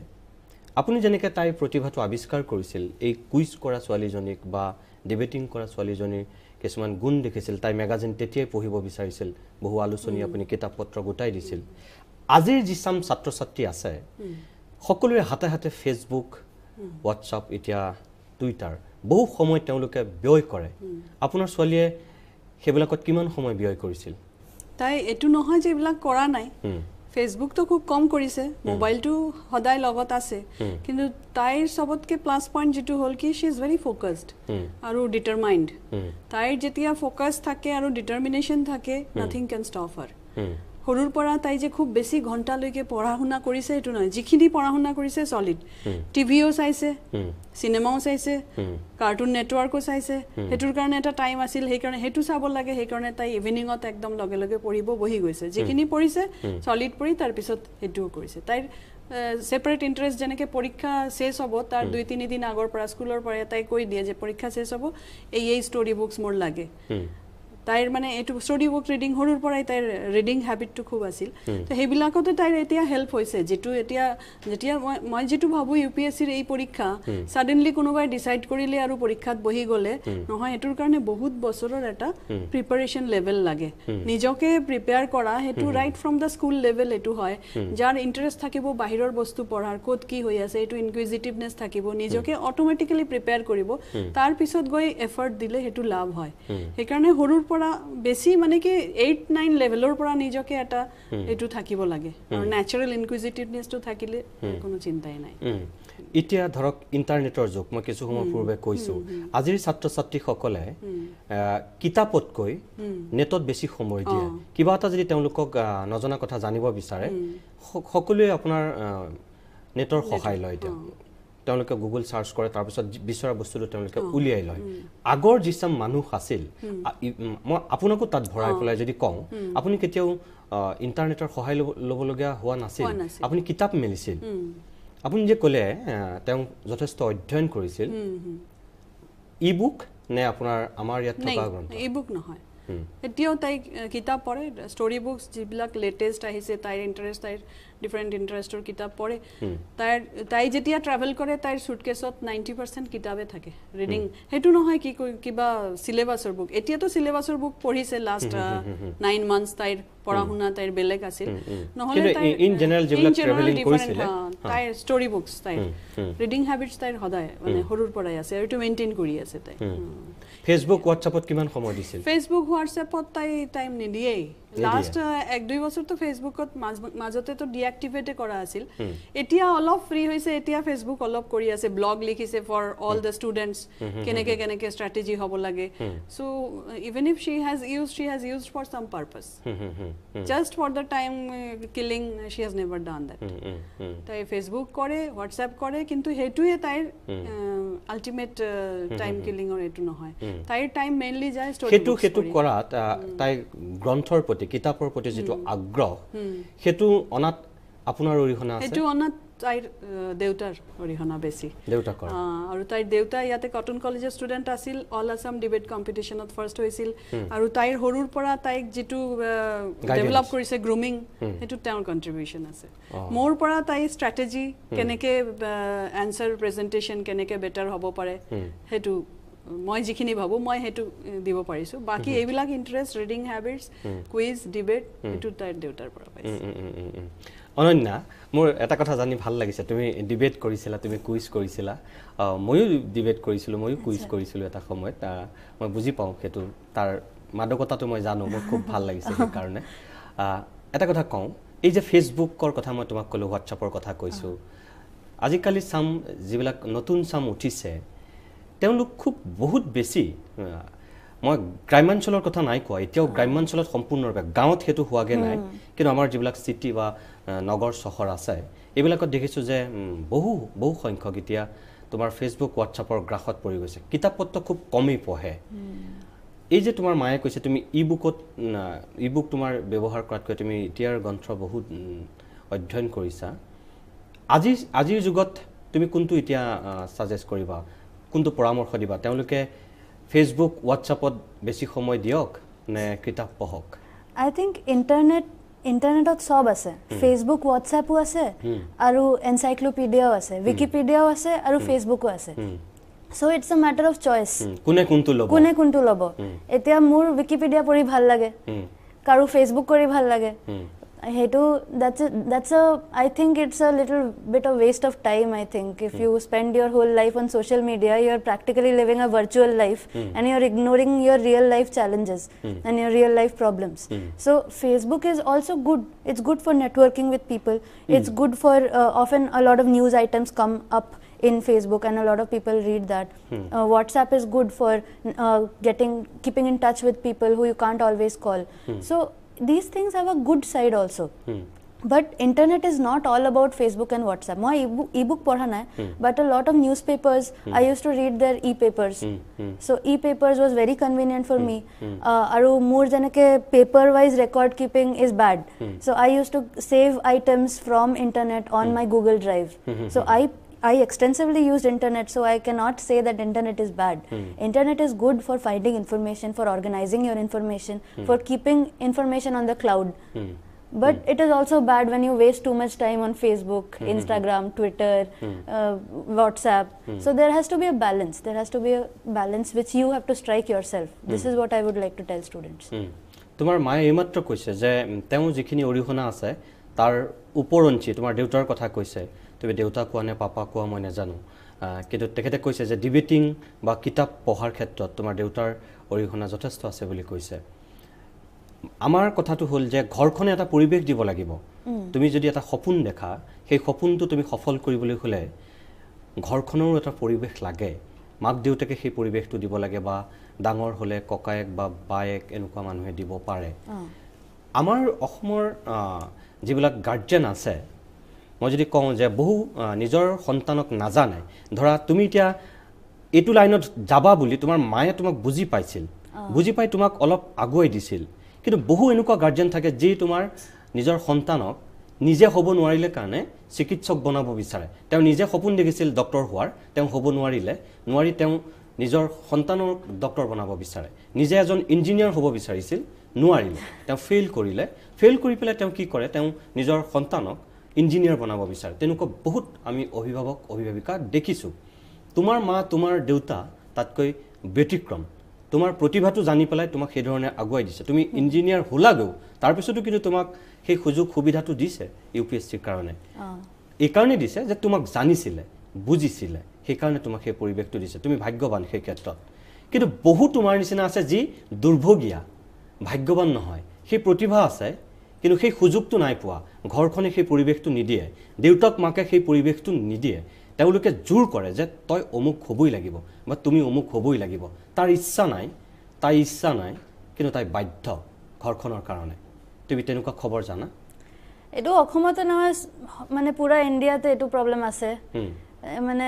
আপুনি যেনেকৈ তাই প্ৰতিভাটো আৱিষ্কাৰ কৰিছিল এই কুইজ কৰা ছোৱালীজনীক বা ডিবেটিং কৰা ছোৱালীজনীৰ কিছুমান গুণ দেখিছিল তাই মেগাজিন তেতিয়াই পঢ়িব বিচাৰিছিল বহু আলোচনী আপুনি কিতাপ পত্ৰ গোটাই দিছিল আজিৰ যিসাম ছাত্ৰ ছাত্ৰী আছে সকলোৰে হাতে হাতে ফেসবুক হোৱাটছআপ এতিয়া টুইটাৰ বহু সময় তেওঁলোকে ব্যয় কৰে আপোনাৰ ছোৱালীয়ে হেবিলাকত কিমান সময় ব্যয় কৰিছিল তাই এটু নহয় যে এইবিলাক কৰা নাই ফেসবুক তো খুব কম কৰিছে মোবাইলটো সদায় লগত আছে কিন্তু তাইৰ সবতকে প্লাস পইণ্ট যেটো হল কি শি ইজ ভেৰি ফোকাসড আৰু ডিটাৰমাইন্ড তাইৰ যেতিয়া ফোকাস থাকে আৰু ডিটাৰমিনেশন থাকে নাথিং ক্যান ষ্টপ হাৰ হৰুৰ পৰা তাই যে খুব বেছি ঘণ্টা লৈকে পঢ়া শুনা কৰিছে এটো নহয় যিখিনি পঢ়া শুনা কৰিছে সলিড টিভিও চাইছে সিনেমাও চাইছে কাৰ্টুন নেটৱৰ্কও চাইছে হেতুৰ কাৰণে এটা টাইম আছিল সেই কাৰণে হেতু চাব লাগে সেই কাৰণে তাই ইভিনিংত একদম লগে লগে পঢ়িব বহি গৈছে যিখিনি পঢ়িছে সলিড পঢ়ি তাৰ পিছত হেতুও কৰিছে তাইৰ সেপাৰেট ইন্টাৰেস্ট যেনেকে পৰীক্ষা শেষ হ'ব তাৰ 2-3 দিন আগৰ পৰা স্কুলৰ পৰা তাই কৈ দিয়ে যে পৰীক্ষা শেষ হ'ব এই ষ্টৰী বুকস মোৰ লাগে তাইৰ মানে এটো ষ্টৰী বুক ৰিডিং হৰুৰ পৰাই তাইৰ ৰিডিং হ্যাবিটটো খুব আছিল তো হেবিলাকতে তাইৰ এতিয়া হেল্প হৈছে যেটো যেতিয়া মই যেটো ভাবো ইউপিএসসিৰ এই পৰীক্ষা সাডেনলি কোনোবাই ডিসাইড কৰিলে আৰু পৰীক্ষাত বহি গলে নহয় এটোৰ কাৰণে বহুত বছৰৰ এটা প্ৰিপাৰেচন লেভেল লাগে নিজকে প্ৰিপেয়াৰ কৰা হেতু right from da school level এটো হয় যাৰ ইন্টাৰেষ্ট থাকিব বাহিৰৰ বস্তু পঢ়াৰ কোত কি হৈ আছে এটো ইনকুইজিটিভনেস থাকিব নিজকে অটোমেটিক্যালি প্ৰিপেয়াৰ কৰিব তাৰ পিছত গৈ এফৰ্ট দিলে হেতু লাভ হয় সেই কাৰণে হৰুৰ পৰা বেছি মানে কি 8-9 লেভেলৰ পৰা নিজকে এটা এটো থাকিব লাগে আৰু ন্যাচাৰাল ইনকুইজিটিভনেসটো থাকিলে কোনো চিন্তাই নাই এতিয়া ধৰক ইন্টাৰনেটৰ যুগ মই কিছু সময় পূৰ্বে কৈছো আজিৰ ছাত্ৰ ছাত্ৰী সকলে কিতাপতকৈ নেটত বেছি সময় দিয়ে কিবা এটা যদি তেওঁলোকক নজনা কথা জানিব বিচাৰে সকলোৱে আপোনাৰ নেটৰ সহায় লয় তেওঁলোকে গুগল সাৰ্চ কৰে তাৰ পিছত বিচৰা বস্তুটো তেওঁলোকে উলিয়াই লয় আগৰ যিসম মানুহ আছিল মই আপোনাকো তাত ভৰাই পেলাই যদি কওঁ আপুনি কেতিয়াও ইন্টাৰনেটৰ সহায় লবলগীয়া হোৱা নাছিল আপুনি কিতাপ মেলিছিল আপুনি যে ক'লে তেওঁ যথেষ্ট অধ্যয়ন কৰিছিল ই-বুক নে আপোনাৰ আমাৰ ইয়াত থকা গ্ৰন্থ ই-বুক নহয় এতিয়াও তাই কিতাপ পঢ়ে ষ্টৰী বুকছ যিবিলাক লেটেষ্ট আহিছে তাইৰ ইণ্টাৰেষ্ট তাইৰ ডিফাৰেণ্ট ইণ্টাৰেষ্টৰ কিতাপ পঢ়ে তাই যেতিয়া ট্ৰেভেল কৰে তাইৰ সুটকেছত 90% কিতাপে থাকে ৰিডিং সেইটো নহয় কি কিবা সিলেবাছৰ বুক এতিয়াতো সিলেবাছৰ বুক পঢ়িছে লাষ্ট 9 মান্থস তাইৰ পঢ়া শুনা তাইৰ বেলেগ আছিল নহলে তাই ইন জেনাৰেল যিবিলাক ট্ৰেভেলিং কৰিছিল তাইৰ ষ্টৰী বুকছ তাইৰ ৰিডিং হেবিটছ তাইৰ সদায় মানে সৰুৰ পৰাই আছে আৰু এইটো মেইনটেইন কৰি আছে তাই ফেসবুক হোৱাটছআপত কিমান সময় দিছিল ফেসবুক হোৱাটছআপত তাই টাইম নিদিয়েই লাষ্ট 1-2 বছৰ তো ফেসবুকত মাজতে তো ডিএক্টিভেট কৰা আছিল এতিয়া অলপ ফ্ৰী হৈছে এতিয়া ফেসবুক অলপ কৰি আছে ব্লগ লিখিছে ফৰ অল দ্য ষ্টুডেন্টস কেনেকে স্ট্ৰেটেজি হ'ব লাগে so even if she has used for some purpose just for the time killing she has never done that তাই ফেসবুক কৰে হোৱাটছআপ কৰে কিন্তু হেতুয়ে তাইৰ আলটিমেট টাইম কিলিং অৰ এটো নহয় তাইৰ টাইম মেইনলি যায় ষ্টৰী হেতু কৰা তাই গ্ৰন্থৰ কিতাপৰ প্ৰতি যেটো আগ্ৰহ হেতু অনাত আপোনাৰ অৰিহণা আছে হেতু অনাত তাইৰ দেউতাৰ অৰিহণা বেছি দেউতা কৰা আৰু তাইৰ দেউতা ইয়াতে কটন কলেজৰ ষ্টুডেন্ট আছিল অল আসাম ডিবেট কম্পিটিশনত ফাৰ্স্ট হৈছিল আৰু তাইৰ হৰুৰ পৰা তাইক যেটো ডেভেলপ কৰিছে গ্ৰুমিং হেতু তেওঁৰ কন্ট্ৰিবিউশন আছে মোৰ পৰা তাই ষ্ট্ৰেটেজি কেনেকে আনসাৰ প্ৰেজেন্টেশন কেনেকে বেটাৰ হ'ব পাৰে হেতু মই যিখিনি ভাবো মই হেতু দিব পাৰিছো বাকি এইবিলাক ইন্টাৰেষ্ট ৰিডিং হেবিটস কুইজ ডিবেট হেতু তাইৰ দেউতাৰ পৰা পাইছে অনন্যা মোৰ এটা কথা জানি ভাল লাগিছে তুমি ডিবেট কৰিছিলা তুমি কুইজ কৰিছিলা ময়ো ডিবেট কৰিছিলো ময়ো কুইজ কৰিছিলো এটা সময়ত মই বুজি পাওঁ হেতু তাৰ মাদকতাটো মই জানো মোৰ খুব ভাল লাগিছে সেই কাৰণে এটা কথা কওঁ এই যে ফেসবুকৰ কথা মই তোমাক কলো হোৱাটছআপৰ কথা কৈছো আজিকালি সাম যিবিলাক নতুন সাম উঠিছে তেওঁলোক খুব বহুত বেছি মই গ্ৰামাঞ্চলৰ কথা নাই কোৱা এতিয়াও গ্ৰামাঞ্চলত সম্পূৰ্ণৰূপে গাঁৱত হেতু হোৱাগে নাই কিন্তু আমাৰ যিবিলাক সিটি বা নগৰ চহৰ আছে এইবিলাকত দেখিছো যে বহু সংখ্যক এতিয়া তোমাৰ ফেসবুক হোৱাটছআপৰ গ্ৰাহত পৰি গৈছে কিতাপ পত্ৰ খুব কমেই পঢ়ে এই যে তোমাৰ মায়ে কৈছে তুমি ই-বুক তোমাৰ ব্যৱহাৰ কৰাতকৈ তুমি এতিয়াৰ গ্ৰন্থ বহুত অধ্যয়ন কৰিছা আজিৰ যুগত তুমি কোনটো এতিয়া সাজেষ্ট কৰিবা কোনটো পৰামৰ্শ দিবা তেওঁলোকে ফেসবুক হোৱাটছআপত বেছি সময় দিয়ক নে কিতাপ পঢ়ক আই থিংক ইন্টাৰনেটত সব আছে ফেসবুক হোৱাটছআপও আছে আৰু এনসাইক্লোপিডিয়াও আছে উইকিপিডিয়াও আছে আৰু ফেসবুকও আছে so it's a ম্যাটাৰ of choice কোনে কোনটো লব এতিয়া মোৰ উইকিপিডিয়া পঢ়ি ভাল লাগে কাৰো ফেসবুক কৰি ভাল লাগে hetu that's a I think it's a little bit of waste of time I think if you spend your whole life on social media you're practically living a virtual life and you're ignoring your real life challenges and your real life problems so Facebook is also good it's good for networking with people it's good for often a lot of news items come up in Facebook and a lot of people read that WhatsApp is good for keeping in touch with people who you can't always call so these things have a good side also but internet is not all about Facebook and WhatsApp my ebook padha na but a lot of newspapers I used to read their e-papers so e-papers was very convenient for me aru more janake paper wise record keeping is bad so I used to save items from internet on my Google Drive so I extensively used internet so I cannot say that internet is bad internet is good for finding information for organizing your information for keeping information on the cloud but it is also bad when you waste too much time on Facebook Instagram Twitter WhatsApp so there has to be a balance which you have to strike yourself this is what I would like to tell students তোমার মায়ে এইমাত্ৰ কৈছে যে তেও যিখিনি অৰিহণা আছে তাৰ উপৰঞ্চি তোমাৰ দেউতাৰ কথা কৈছে তুমি দেউতা কোৱা নে পাপা কোৱা মই নাজানো কিন্তু তেখেতে কৈছে যে ডিবেটিং বা কিতাপ পঢ়াৰ ক্ষেত্ৰত তোমাৰ দেউতাৰ অৰিহণা যথেষ্ট আছে বুলি কৈছে আমাৰ কথাটো হল যে ঘৰখনে এটা পৰিবেশ দিব লাগিব তুমি যদি এটা সপোন দেখা সেই সপোনটো তুমি সফল কৰিবলৈ হলে ঘৰখনৰ এটা পৰিবেশ লাগে মাক দেউতাকে সেই পৰিবেশটো দিব লাগে বা ডাঙৰ হলে ককায়েক বা বায়েক এনেকুৱা মানুহে দিব পাৰে আমাৰ অসমৰ যিবিলাক গাৰ্ডিয়ান আছে মই যদি কওঁ যে বহু নিজৰ সন্তানক নাজানে ধৰা তুমি এতিয়া এটু লাইনত যাবা বুলি তোমাৰ মায়ে তোমাক বুজি পাইছিল বুজি পাই তোমাক অলপ আগুৱাই দিছিল কিন্তু বহু এনেকুৱা গাৰ্ডিয়ান থাকে যে তোমাৰ নিজৰ সন্তানক নিজে হ'ব নোৱাৰিলে কাৰণে চিকিৎসক বনাব বিচাৰে তেওঁ নিজে সপোন দেখিছিল ডক্টৰ হোৱাৰ তেওঁ হ'ব নোৱাৰিলে তেওঁ নিজৰ সন্তানক ডক্টৰ বনাব বিচাৰে নিজে এজন ইঞ্জিনিয়াৰ হ'ব বিচাৰিছিল নোৱাৰিলে তেওঁ ফেইল কৰি পেলাই তেওঁ কি কৰে তেওঁ নিজৰ সন্তানক ইঞ্জিনিয়াৰ বনাব বিচাৰে তেনেকুৱা বহুত আমি অভিভাৱক অভিভাৱিকা দেখিছো তোমাৰ মা তোমাৰ দেউতা তাতকৈ ব্যতিক্ৰম তোমাৰ প্ৰতিভাটো জানি পেলাই তোমাক সেই ধৰণে আগুৱাই দিছে তুমি ইঞ্জিনিয়াৰ হোলাগৈ তাৰ পিছতো কিন্তু তোমাক সেই সুযোগ সুবিধাটো দিছে ইউপিএসসিৰ কাৰণে এই কাৰণে দিছে যে তোমাক জানিছিলে বুজিছিলে সেই কাৰণে তোমাক সেই পৰিৱেশটো দিছে তুমি ভাগ্যৱান সেই ক্ষেত্ৰত কিন্তু বহু তোমাৰ নিচিনা আছে যি দুৰ্ভগীয়া ভাগ্যৱান নহয় সেই প্ৰতিভা আছে কিন্তু সেই সুযোগটো নাই পোৱা ঘৰখনে সেই পৰিৱেশটো নিদিয়ে দেউতাক মাকে সেই পৰিৱেশটো নিদিয়ে তেওঁলোকে জোৰ কৰে যে তই অমুক হ'বই লাগিব বা তুমি অমুক হ'বই লাগিব তাৰ ইচ্ছা নাই কিন্তু তাই বাধ্য ঘৰখনৰ কাৰণে তুমি তেনেকুৱা খবৰ জানা এটো অসমতে নহয় মানে পুরা ইন্ডিয়াতে এটো প্রবলেম আছে মানে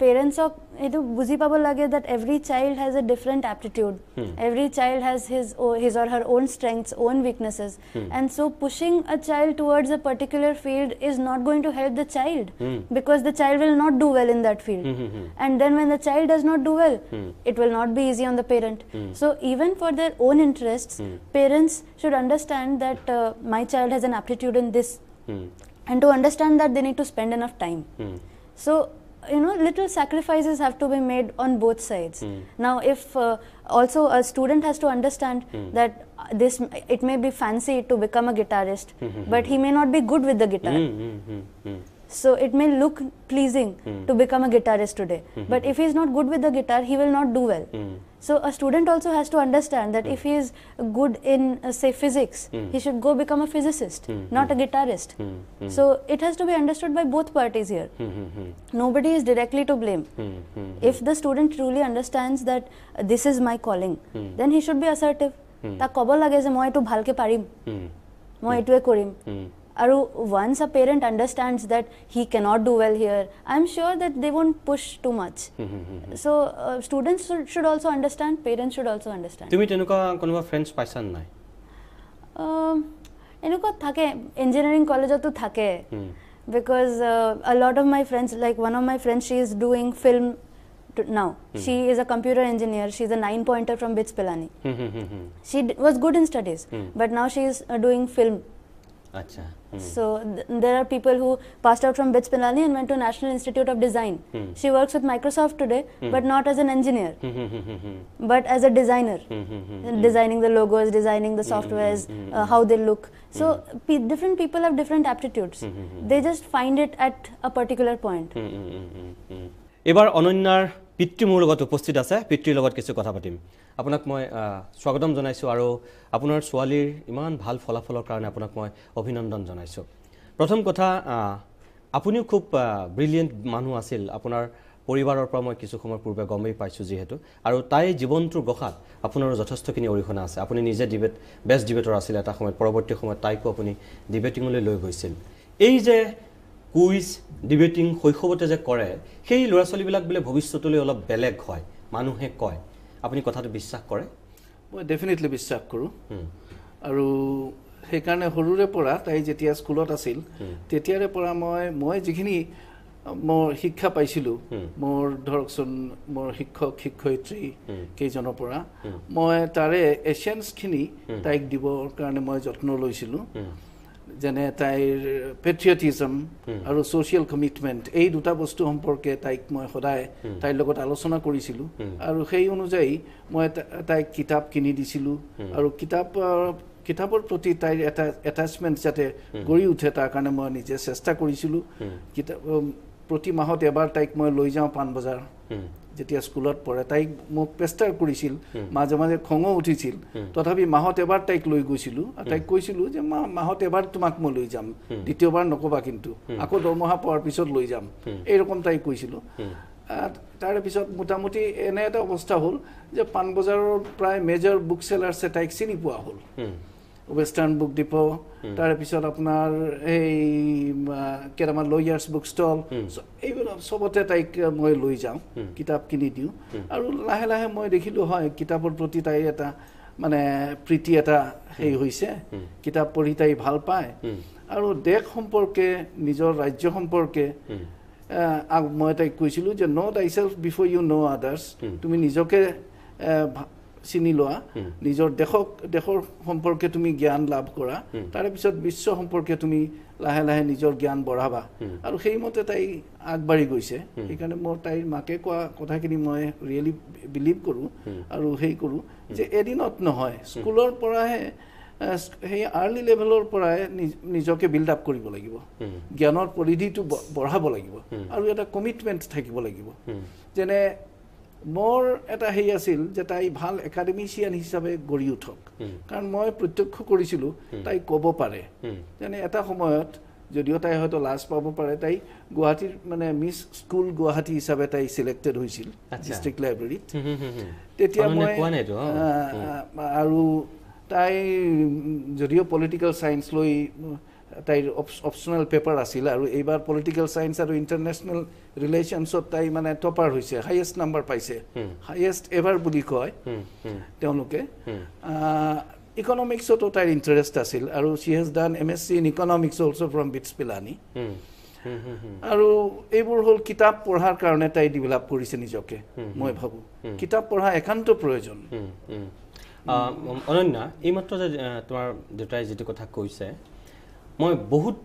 parents এটো বুঝি পাব লাগে that every child has a different aptitude every child has his or her own strengths own weaknesses and so pushing a child towards a particular field is not going to help the child because the child will not do well in that field and then when the child does not do well it will not be easy on the parent so even for their own interests parents should understand that my child has an aptitude in this and to understand that they need to spend enough time so little sacrifices have to be made on both sides now if also a student has to understand that this it may be fancy to become a guitarist but he may not be good with the guitar so it may look pleasing to become a guitarist today but if he is not good with the guitar he will not do well so a student also has to understand that if he is good in say physics he should go become a physicist not a guitarist so it has to be understood by both parties here nobody is directly to blame if the student truly understands that this is my calling then he should be assertive ta kobo lage je moi etu bhalke parim moi etue korim Aru once a parent understands that he cannot do well here, I'm sure that they won't push too much. So students should also understand, parents should also understand. Tumi tenuka konoba friends paisan nai? Enuka thake engineering college to thake because a lot of my friends, like one of my friends, she is doing film now. She is a computer engineer. She's a 9-pointer from BITS Pilani. She was good in studies, but now she is doing film. Achha. So there are people who passed out from BITS Pilani and went to National Institute of Design. She works with Microsoft today, but not as an engineer, but as a designer, designing the logos, designing the softwares, how they look. So different people have different aptitudes. They just find it at a particular point. এবাৰ অনন্যাৰ পিতৃ মোৰ লগত উপস্থিত আছে পিতৃৰ লগত কিছু কথা পাতিম আপোনাক মই স্বাগতম জনাইছো আৰু আপোনাৰ ছোৱালীৰ ইমান ভাল ফলাফলৰ কাৰণে আপোনাক মই অভিনন্দন জনাইছো প্ৰথম কথা আপুনিও খুব ব্ৰিলিয়েন্ট মানুহ আছিল আপোনাৰ পৰিবাৰৰ পৰা মই কিছু সময় পূৰ্বে গমেই পাইছো যেহেতু আৰু তাই জীৱনটোৰ গখাত আপোনাৰ যথেষ্টখিনি অৰিহণা আছে আপুনি নিজে বেষ্ট ডিবেটৰ আছিল এটা সময়ত পৰৱৰ্তী সময়ত তাইকো আপুনি ডিবেটিংলৈ লৈ গৈছিল এই যে কুইজ ডিবেটিং শৈশৱতে যে কৰে সেই ল'ৰা ছোৱালীবিলাক বলে ভৱিষ্যতলৈ অলপ বেলেগ হয় মানুহে কয় আপুনি কথাটো বিশ্বাস কৰে মই ডেফিনেটলি বিশ্বাস কৰো আৰু সেই কাৰণে হৰুৰে পৰা তাই যেতিয়া স্কুলত আছিল তেতিয়াৰে পৰা মই যিখিনি মোৰ শিক্ষা পাইছিলো মোৰ ধৰকচোন মোৰ শিক্ষক শিক্ষয়িত্ৰী কেইজনৰ পৰা মই তাৰে এসেন্সখিনি তাইক দিবৰ কাৰণে মই যত্ন লৈছিলো যেনে তাইৰ পেট্ৰিয়টিজম আৰু সোশিয়াল কমিটমেন্ট এই দুটা বস্তু সম্পৰ্কে তাইক মই সদায় তাইৰ লগত আলোচনা কৰিছিলো আৰু সেই অনুযায়ী মই তাইক কিতাপ কিনি দিছিলো আৰু কিতাপৰ প্ৰতি তাইৰ এটা এটাচমেন্ট যাতে গঢ়ি উঠে তাৰ কাৰণে মই নিজে চেষ্টা কৰিছিলো প্ৰতি মাহত এবাৰ তাইক মই লৈ যাওঁ পানবজাৰ যেতিয়া স্কুলত পঢ়ে তাইক মোক পেষ্টাৰ কৰিছিল মাজে মাজে খঙো উঠিছিল তথাপি মাহত এবাৰ তাইক লৈ গৈছিলো আৰু তাইক কৈছিলো যে মাহত এবাৰ তোমাক মই লৈ যাম দ্বিতীয়বাৰ নকবা কিন্তু আকৌ দৰমহা পোৱাৰ পিছত লৈ যাম এই ৰকম তাইক কৈছিলো তাৰ পিছত মোটামুটি এনে এটা অৱস্থা হ'ল যে পানবজাৰৰ প্ৰায় মেজৰ বুক সেলাৰ্ছে তাইক চিনি পোৱা হ'ল ওয়েস্টার্ন বুক ডিপো তার পিছত আপনার এই কেরামা লয়ার্স বুক স্টল এইগুলো সবতে তাইক মই লৈ যাওঁ কিতাপ কিনি দিওঁ আৰু লাহে লাহে মই দেখিলো হয় কিতাপৰ প্ৰতি তাই এটা মানে প্ৰীতি এটা হেই হৈছে কিতাপ পঢ়ি তাই ভাল পায় আৰু দেশ সম্পৰ্কে নিজৰ ৰাজ্য সম্পৰ্কে মই তাইক কৈছিলোঁ যে নো thyself before you know others, তুমি নিজকে চিনি লোৱা, নিজৰ দেশৰ সম্পৰ্কে তুমি জ্ঞান লাভ কৰা, তাৰে পিছত বিশ্ব সম্পৰ্কে তুমি লাহে লাহে নিজৰ জ্ঞান বঢ়াবা। আৰু সেইমতে তাই আগবাঢ়ি গৈছে। সেইকাৰণে মই তাইৰ মাকে কোৱা কথাখিনি মই ৰিয়েলি বিলিভ কৰোঁ আৰু সেই কৰোঁ যে এদিনত নহয়, স্কুলৰ পৰাহে সেই আৰ্লি লেভেলৰ পৰাই নিজকে বিল্ড আপ কৰিব লাগিব, জ্ঞানৰ পৰিধিটো বঢ়াব লাগিব আৰু এটা কমিটমেণ্ট থাকিব লাগিব। যেনে মোৰ এটা সেই আছিল যে তাই ভাল একাডেমিচিয়ান হিচাপে গঢ়ি উঠক, কাৰণ মই প্ৰত্যক্ষ কৰিছিলোঁ তাই ক'ব পাৰে। যেনে এটা সময়ত যদিও তাই হয়তো লাজ পাব পাৰে, তাই গুৱাহাটীৰ মানে মিছ স্কুল গুৱাহাটী হিচাপে তাই চিলেক্টেড হৈছিল ডিষ্ট্ৰিক্ট লাইব্ৰেৰীত। তেতিয়া মই আৰু তাই যদিও পলিটিকেল ছায়েন্স লৈ তাইৰ অপশ্যনেল পেপাৰ আছিল, আৰু এইবাৰ পলিটিকেল ছায়েন্স আৰু ইণ্টাৰনেশ্যনেল ৰিলেশ্যনছত তাই মানে টপাৰ হৈছে, হাইয়েষ্ট নাম্বাৰ পাইছে, হাইয়েষ্ট এভাৰ বুলি কয় তেওঁলোকে। ইকনমিক্সতো তাইৰ ইণ্টাৰেষ্ট আছিল, আৰু she has done MSc in economics also' from BITS Pilani. আৰু এইবোৰ হ'ল কিতাপ পঢ়াৰ কাৰণে তাই ডেভেলপ কৰিছে নিজকে। মই ভাবোঁ কিতাপ পঢ়া একান্ত প্ৰয়োজন। অনন্যা, এইমাত্ৰ যে তোমাৰ দেউতাই যিটো কথা কৈছে, মই বহুত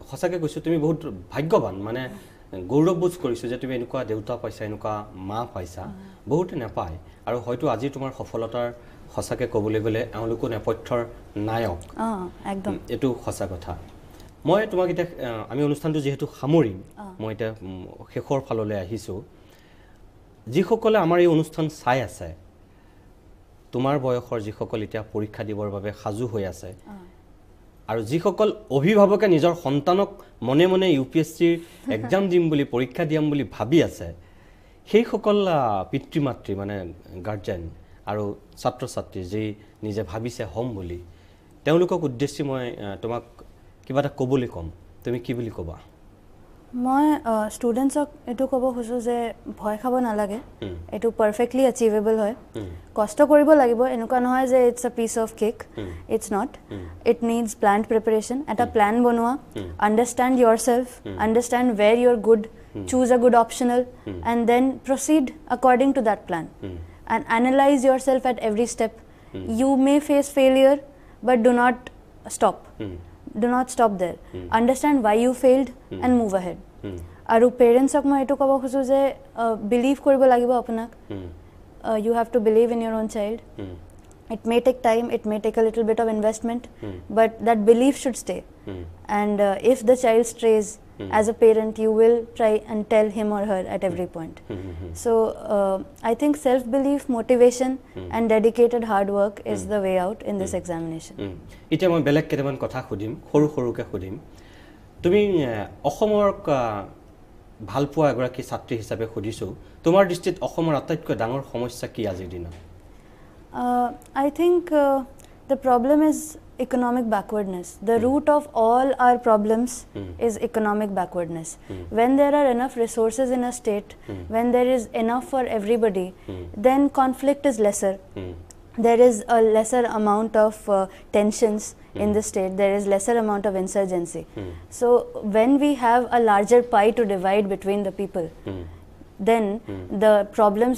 সঁচাকৈ কৈছোঁ, তুমি বহুত ভাগ্যৱান, মানে গৌৰৱবোধ কৰিছোঁ যে তুমি এনেকুৱা দেউতা পাইছা, এনেকুৱা মা পাইছা, বহুতে নাপায়। আৰু হয়তো আজি তোমাৰ সফলতাৰ সঁচাকৈ ক'বলৈ গ'লে এওঁলোকো নেপথ্যৰ নায়ক, একদম এইটো সঁচা কথা। মই তোমাক এতিয়া, আমি অনুষ্ঠানটো যিহেতু সামৰিম, মই এতিয়া শেষৰ ফাললৈ আহিছোঁ। যিসকলে আমাৰ এই অনুষ্ঠান চাই আছে, তোমাৰ বয়সৰ যিসকল এতিয়া পৰীক্ষা দিবৰ বাবে সাজু হৈ আছে, আৰু যিসকল অভিভাৱকে নিজৰ সন্তানক মনে মনে UPSCৰ এক্সাম দিম বুলি, পৰীক্ষা দিয়াম বুলি ভাবি আছে, সেইসকল পিতৃ মাতৃ মানে গাৰ্জেন আৰু ছাত্ৰ ছাত্ৰী যি নিজে ভাবিছে হ'ম বুলি, তেওঁলোকক উদ্দেশ্যি মই তোমাক কিবা এটা ক'বলৈ ক'ম, তুমি কি বুলি ক'বা? মই ষ্টুডেণ্টছক এইটো ক'ব খোজোঁ যে ভয় খাব নালাগে, এইটো পাৰফেক্টলি এচিভেবল হয়। কষ্ট কৰিব লাগিব, এনেকুৱা নহয় যে it's a piece of cake, it's not. It needs planned preparation, এটা প্লেন বনোৱা, understand yourself, understand where you're good, choose a good optional, and then proceed according to that plan, and analyse yourself at every step. You may face failure, but do not stop. Do not stop there. Understand why you failed and move ahead. Aru parents ok moi etu kobo khoju je believe koribo lagibo apunak. You have to believe in your own child. It may take time, it may take a little bit of investment, but that belief should stay. And if the child strays, as a parent you will try and tell him or her at every point. So I think self-belief, motivation and dedicated hard work is the way out in this examination. Ite moi belek kedeman kotha khudim, horu horuke khudim. Tumi অসমৰ ভালপোৱা এগৰাকী ছাত্ৰী হিচাপে খুদিছো, তোমাৰ দৃষ্টিত অসমৰ আটাইতকৈ ডাঙৰ সমস্যা কি আজিৰ দিনত? I think the problem is economic backwardness. The root of all our problems is economic backwardness. When there are enough resources in a state, when there is enough for everybody, then conflict is lesser. There is a lesser amount of tensions in the state. There is lesser amount of insurgency. So when we have a larger pie to divide between the people, then the problems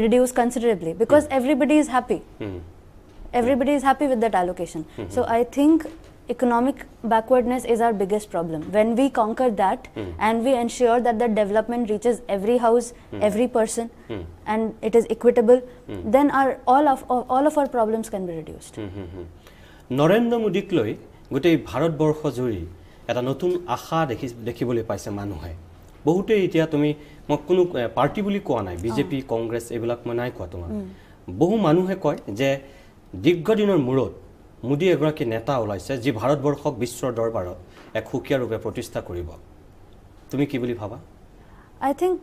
reduce considerably, because everybody is happy. Everybody is happy with that allocation. So I think economic backwardness is our biggest problem. When we conquer that and we ensure that the development reaches every house, every person, and it is equitable, then all of our problems can be reduced. Narendra মোদীক লৈ গোটেই ভাৰতবৰ্ষ জুৰি এটা নতুন আশা দেখিবলৈ পাইছে মানুহে। বহুতে এতিয়া তুমি মই কোনো পাৰ্টি বুলি কোৱা নাই, বিজেপি, কংগ্ৰেছ এইবিলাক মই নাই কোৱা তোমাক। বহু মানুহে কয় যে দীৰ্ঘদিনৰ মূৰত মোদী এগৰাকী নেতা ওলাইছে যি ভাৰতবৰ্ষক বিশ্বৰ দৰবাৰত এক সুকীয়া ৰূপে প্ৰতিষ্ঠা কৰিব। তুমি কি বুলি ভাবা? I think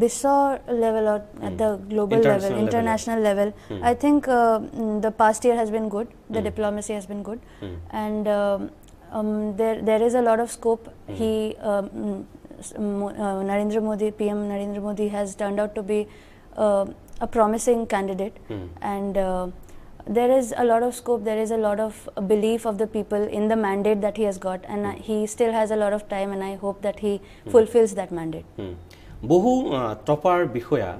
Biswa level or at the global level, international level, I think the past year has been good. The diplomacy has been good, and there is a lot of scope. Narendra Modi, PM Narendra Modi has turned out to be a promising candidate, and there is a lot of scope, there is a lot of belief of the people in the mandate that he has got, and he still has a lot of time, and I hope that he fulfills that mandate. বহু topper বিষয়া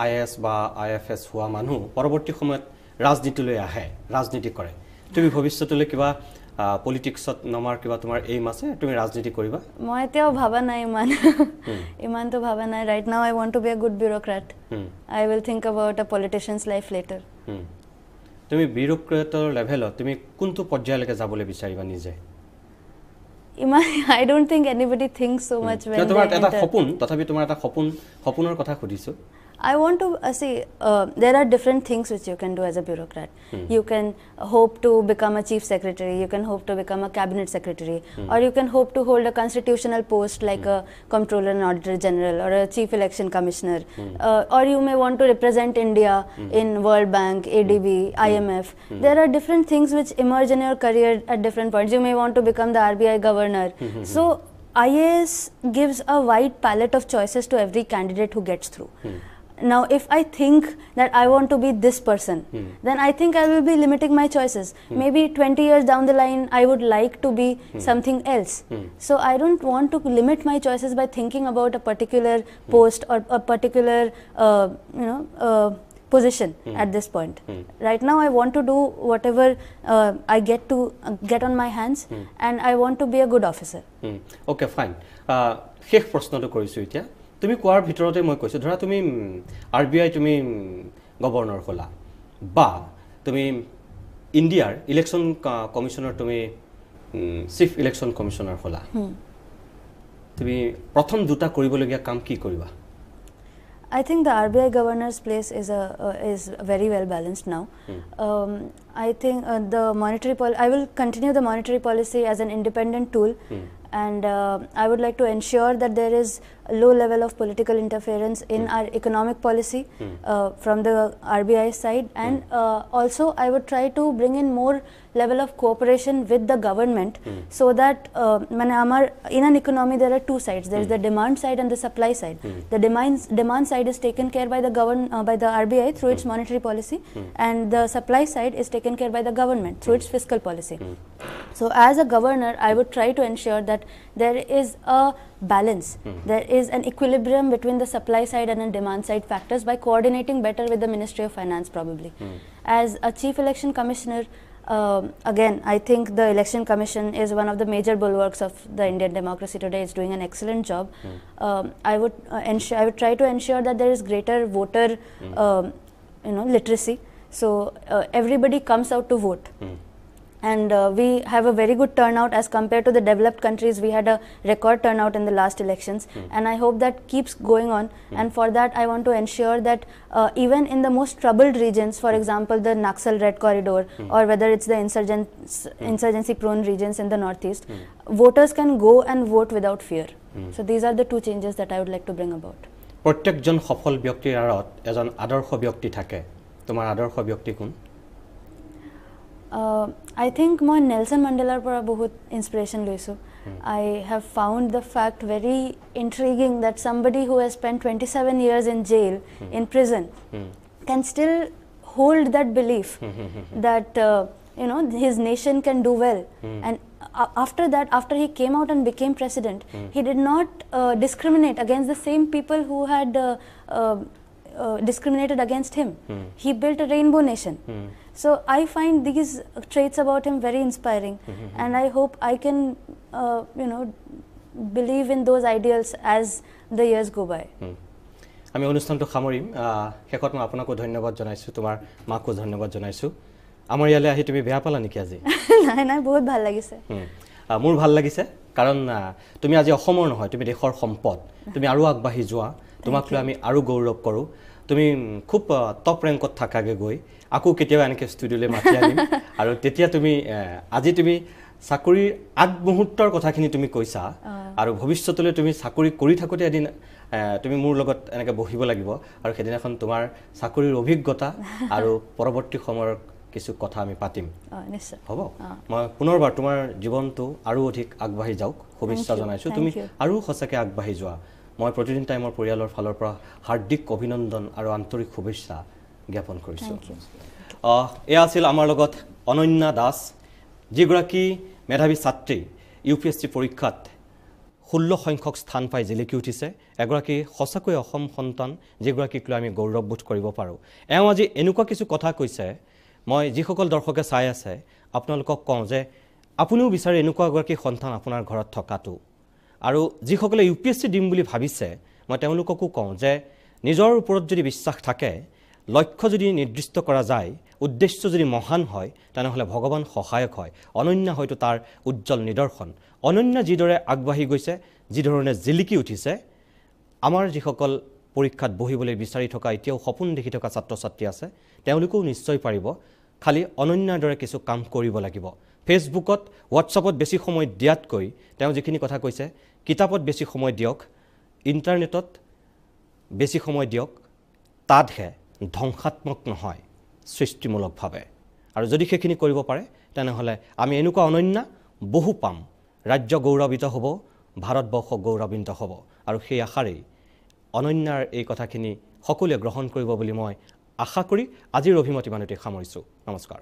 IAS বা IFS হোৱা মানুহ পৰৱৰ্তী সময়ত ৰাজনীতিলৈ আহে, ৰাজনীতি কৰে। তুমি ভৱিষ্যতলৈ কিবা পলিটিক্সত নমাৰ কিবা তোমাৰ এইম আছে, তুমি ৰাজনীতি কৰিবা? মই এতিয়াও ভাবা নাই ইমানটো ভাবা নাই। Right now I want to be a good bureaucrat. I will think about a politician's life later. তুমি বিউৰোক্ৰেটৰ লেভেলত তুমি কোনটো পৰ্যায়লৈকে যাবলৈ বিচাৰিবা নিজে? I don't think anybody thinks so much when they enter. এটা সপোন, তথাপি তোমাৰ এটা সপোনৰ কথা সুধিছো। I want to see there are different things which you can do as a bureaucrat. You can hope to become a chief secretary, you can hope to become a cabinet secretary, or you can hope to hold a constitutional post like a comptroller and auditor general or a chief election commissioner, or you may want to represent India in World Bank, ADB, IMF. There are different things which emerge in your career at different points. You may want to become the RBI governor. So IAS gives a wide palette of choices to every candidate who gets through. Now, if I think that I want to be this person, then I think I will be limiting my choices. Maybe 20 years down the line, I would like to be something else. So I don't want to limit my choices by thinking about a particular post or a particular, position at this point. Right now, I want to do whatever I get on my hands, and I want to be a good officer. Okay, fine. শেষ প্ৰশ্নটো কৰিছো এতিয়া। তুমি কোৱাৰ ভিতৰতে মই কৈছো, ধৰা তুমি RBI তুমি গভৰ্ণৰ হ'লা বা তুমি ইণ্ডিয়াৰ ইলেকশ্যন কমিশনৰ তুমি চিফ ইলেকশ্যন কমিশনাৰ হ'লা, তুমি প্ৰথম দুটা কৰিবলগীয়া কাম কি কৰিবা? I think the RBI governor's place is very well balanced now. I think I will continue the monetary policy as an independent tool, and I would like to ensure that there is a low level of political interference in our economic policy from the RBI side, and also I would try to bring in more level of cooperation with the government, so that in an economy there are two sides. There is the demand side and the supply side. The demand side is taken care by the RBI through its monetary policy, and the supply side is taken care by the government through its fiscal policy. So as a governor, I would try to ensure that there is a balance, there is an equilibrium between the supply side and the demand side factors by coordinating better with the Ministry of Finance probably. As a chief election commissioner, again, I think the election commission is one of the major bulwarks of the Indian democracy today. It's doing an excellent job. I would try to ensure that there is greater voter literacy, so everybody comes out to vote. And we have a very good turnout as compared to the developed countries. We had a record turnout in the last elections, and I hope that keeps going on. And for that, I want to ensure that even in the most troubled regions, for example, the Naxal Red Corridor, or whether it's the insurgency-prone regions in the northeast, voters can go and vote without fear. So these are the two changes that I would like to bring about. প্ৰত্যেকজন সফল ব্যক্তিৰ আঁৰত এজন আদৰ্শ ব্যক্তি থাকে। তোমাৰ আদৰ্শ ব্যক্তি কোন? I think মই Nelson Mandelaৰ পৰা বহুত inspiration লৈছো. I have found the fact very intriguing that somebody who has spent 27 years in jail, in prison, can still hold that belief that his nation can do well. And after that, after he came out and became president, he did not discriminate against the same people who had discriminated against him. He built a rainbow nation. So I find these traits about him very inspiring, and I hope I can believe in those ideals as the years go by. আমি অনুষ্ঠানটো সামৰিম। শেষত মই আপোনাকো ধন্যবাদ জনাইছো, তোমাৰ মাকো ধন্যবাদ জনাইছো। আমাৰ ইয়ালৈ আহি তুমি বেয়া পালা নেকি আজি? নাই, বহুত ভাল লাগিছে। মোৰ ভাল লাগিছে, কাৰণ তুমি আজি অসমৰ নহয়, তুমি দেশৰ সম্পদ। তুমি আৰু আগবাঢ়ি যোৱা, তোমাক লৈ আমি আৰু গৌৰৱ কৰোঁ। তুমি খুব টপ ৰেংকত থাকাগে গৈ আকৌ কেতিয়াবা এনেকৈ ষ্টুডিঅ'লৈ মাতি আনিম, আৰু তেতিয়া তুমি আজি তুমি চাকৰিৰ আগমুহূৰ্তৰ কথাখিনি তুমি কৈছা, আৰু ভৱিষ্যতলৈ তুমি চাকৰি কৰি থাকোঁতে এদিন তুমি মোৰ লগত এনেকৈ বহিব লাগিব, আৰু সেইদিনাখন তোমাৰ চাকৰিৰ অভিজ্ঞতা আৰু পৰৱৰ্তী সময়ৰ কিছু কথা আমি পাতিম। নিশ্চয় হ'ব। মই পুনৰবাৰ তোমাৰ জীৱনটো আৰু অধিক আগবাঢ়ি যাওক শুভেচ্ছা জনাইছোঁ। তুমি আৰু সঁচাকৈ আগবাঢ়ি যোৱা। মই প্ৰতিদিন টাইমৰ পৰিয়ালৰ ফালৰ পৰা হাৰ্দিক অভিনন্দন আৰু আন্তৰিক শুভেচ্ছা জ্ঞাপন কৰিছোঁ এয়া আছিল আমাৰ লগত অনন্যা দাস যিগৰাকী মেধাৱী ছাত্ৰী UPSC পৰীক্ষাত 16 সংখ্যক স্থান পাই জিলিকি উঠিছে এগৰাকী সঁচাকৈ অসম সন্তান যিগৰাকীক লৈ আমি গৌৰৱবোধ কৰিব পাৰোঁ এওঁ আজি এনেকুৱা কিছু কথা কৈছে মই যিসকল দৰ্শকে চাই আছে আপোনালোকক কওঁ যে আপুনিও বিচাৰে এনেকুৱা এগৰাকী সন্তান আপোনাৰ ঘৰত থকাটো আৰু যিসকলে UPSC দিম বুলি ভাবিছে মই তেওঁলোককো কওঁ যে নিজৰ ওপৰত যদি বিশ্বাস থাকে লক্ষ্য যদি নিৰ্দিষ্ট কৰা যায় উদ্দেশ্য যদি মহান হয় তেনেহলে ভগৱান সহায়ক হয় অনন্য হয়তো তাৰ উজ্জ্বল নিদৰ্শন অনন্য যিদৰে আগবাঢ়ি গৈছে যিধৰণে জিলিকি উঠিছে আমাৰ যিসকল পৰীক্ষাত বহিবলৈ বিচাৰি থকা এতিয়াও সপোন দেখি থকা ছাত্ৰ ছাত্ৰী আছে তেওঁলোকেও নিশ্চয় পাৰিব খালি অনন্যাৰ দৰে কিছু কাম কৰিব লাগিব ফেচবুকত হোৱাটছআপত বেছি সময় দিয়াতকৈ তেওঁ যিখিনি কথা কৈছে কিতাপত বেছি সময় দিয়ক ইণ্টাৰনেটত বেছি সময় দিয়ক তাতহে ধ্বংসাত্মক নহয় সৃষ্টিমূলকভাৱে আৰু যদি সেইখিনি কৰিব পাৰে তেনেহলে আমি এনেকুৱা অনন্য বহু পাম ৰাজ্য গৌৰৱিত হ'ব ভাৰতবৰ্ষ গৌৰৱান্বিত হ'ব আৰু সেই আশাৰেই অনন্যাৰ এই কথাখিনি সকলোৱে গ্ৰহণ কৰিব বুলি মই আশা কৰি আজিৰ অভিমত ইমানতে সামৰিছোঁ নমস্কাৰ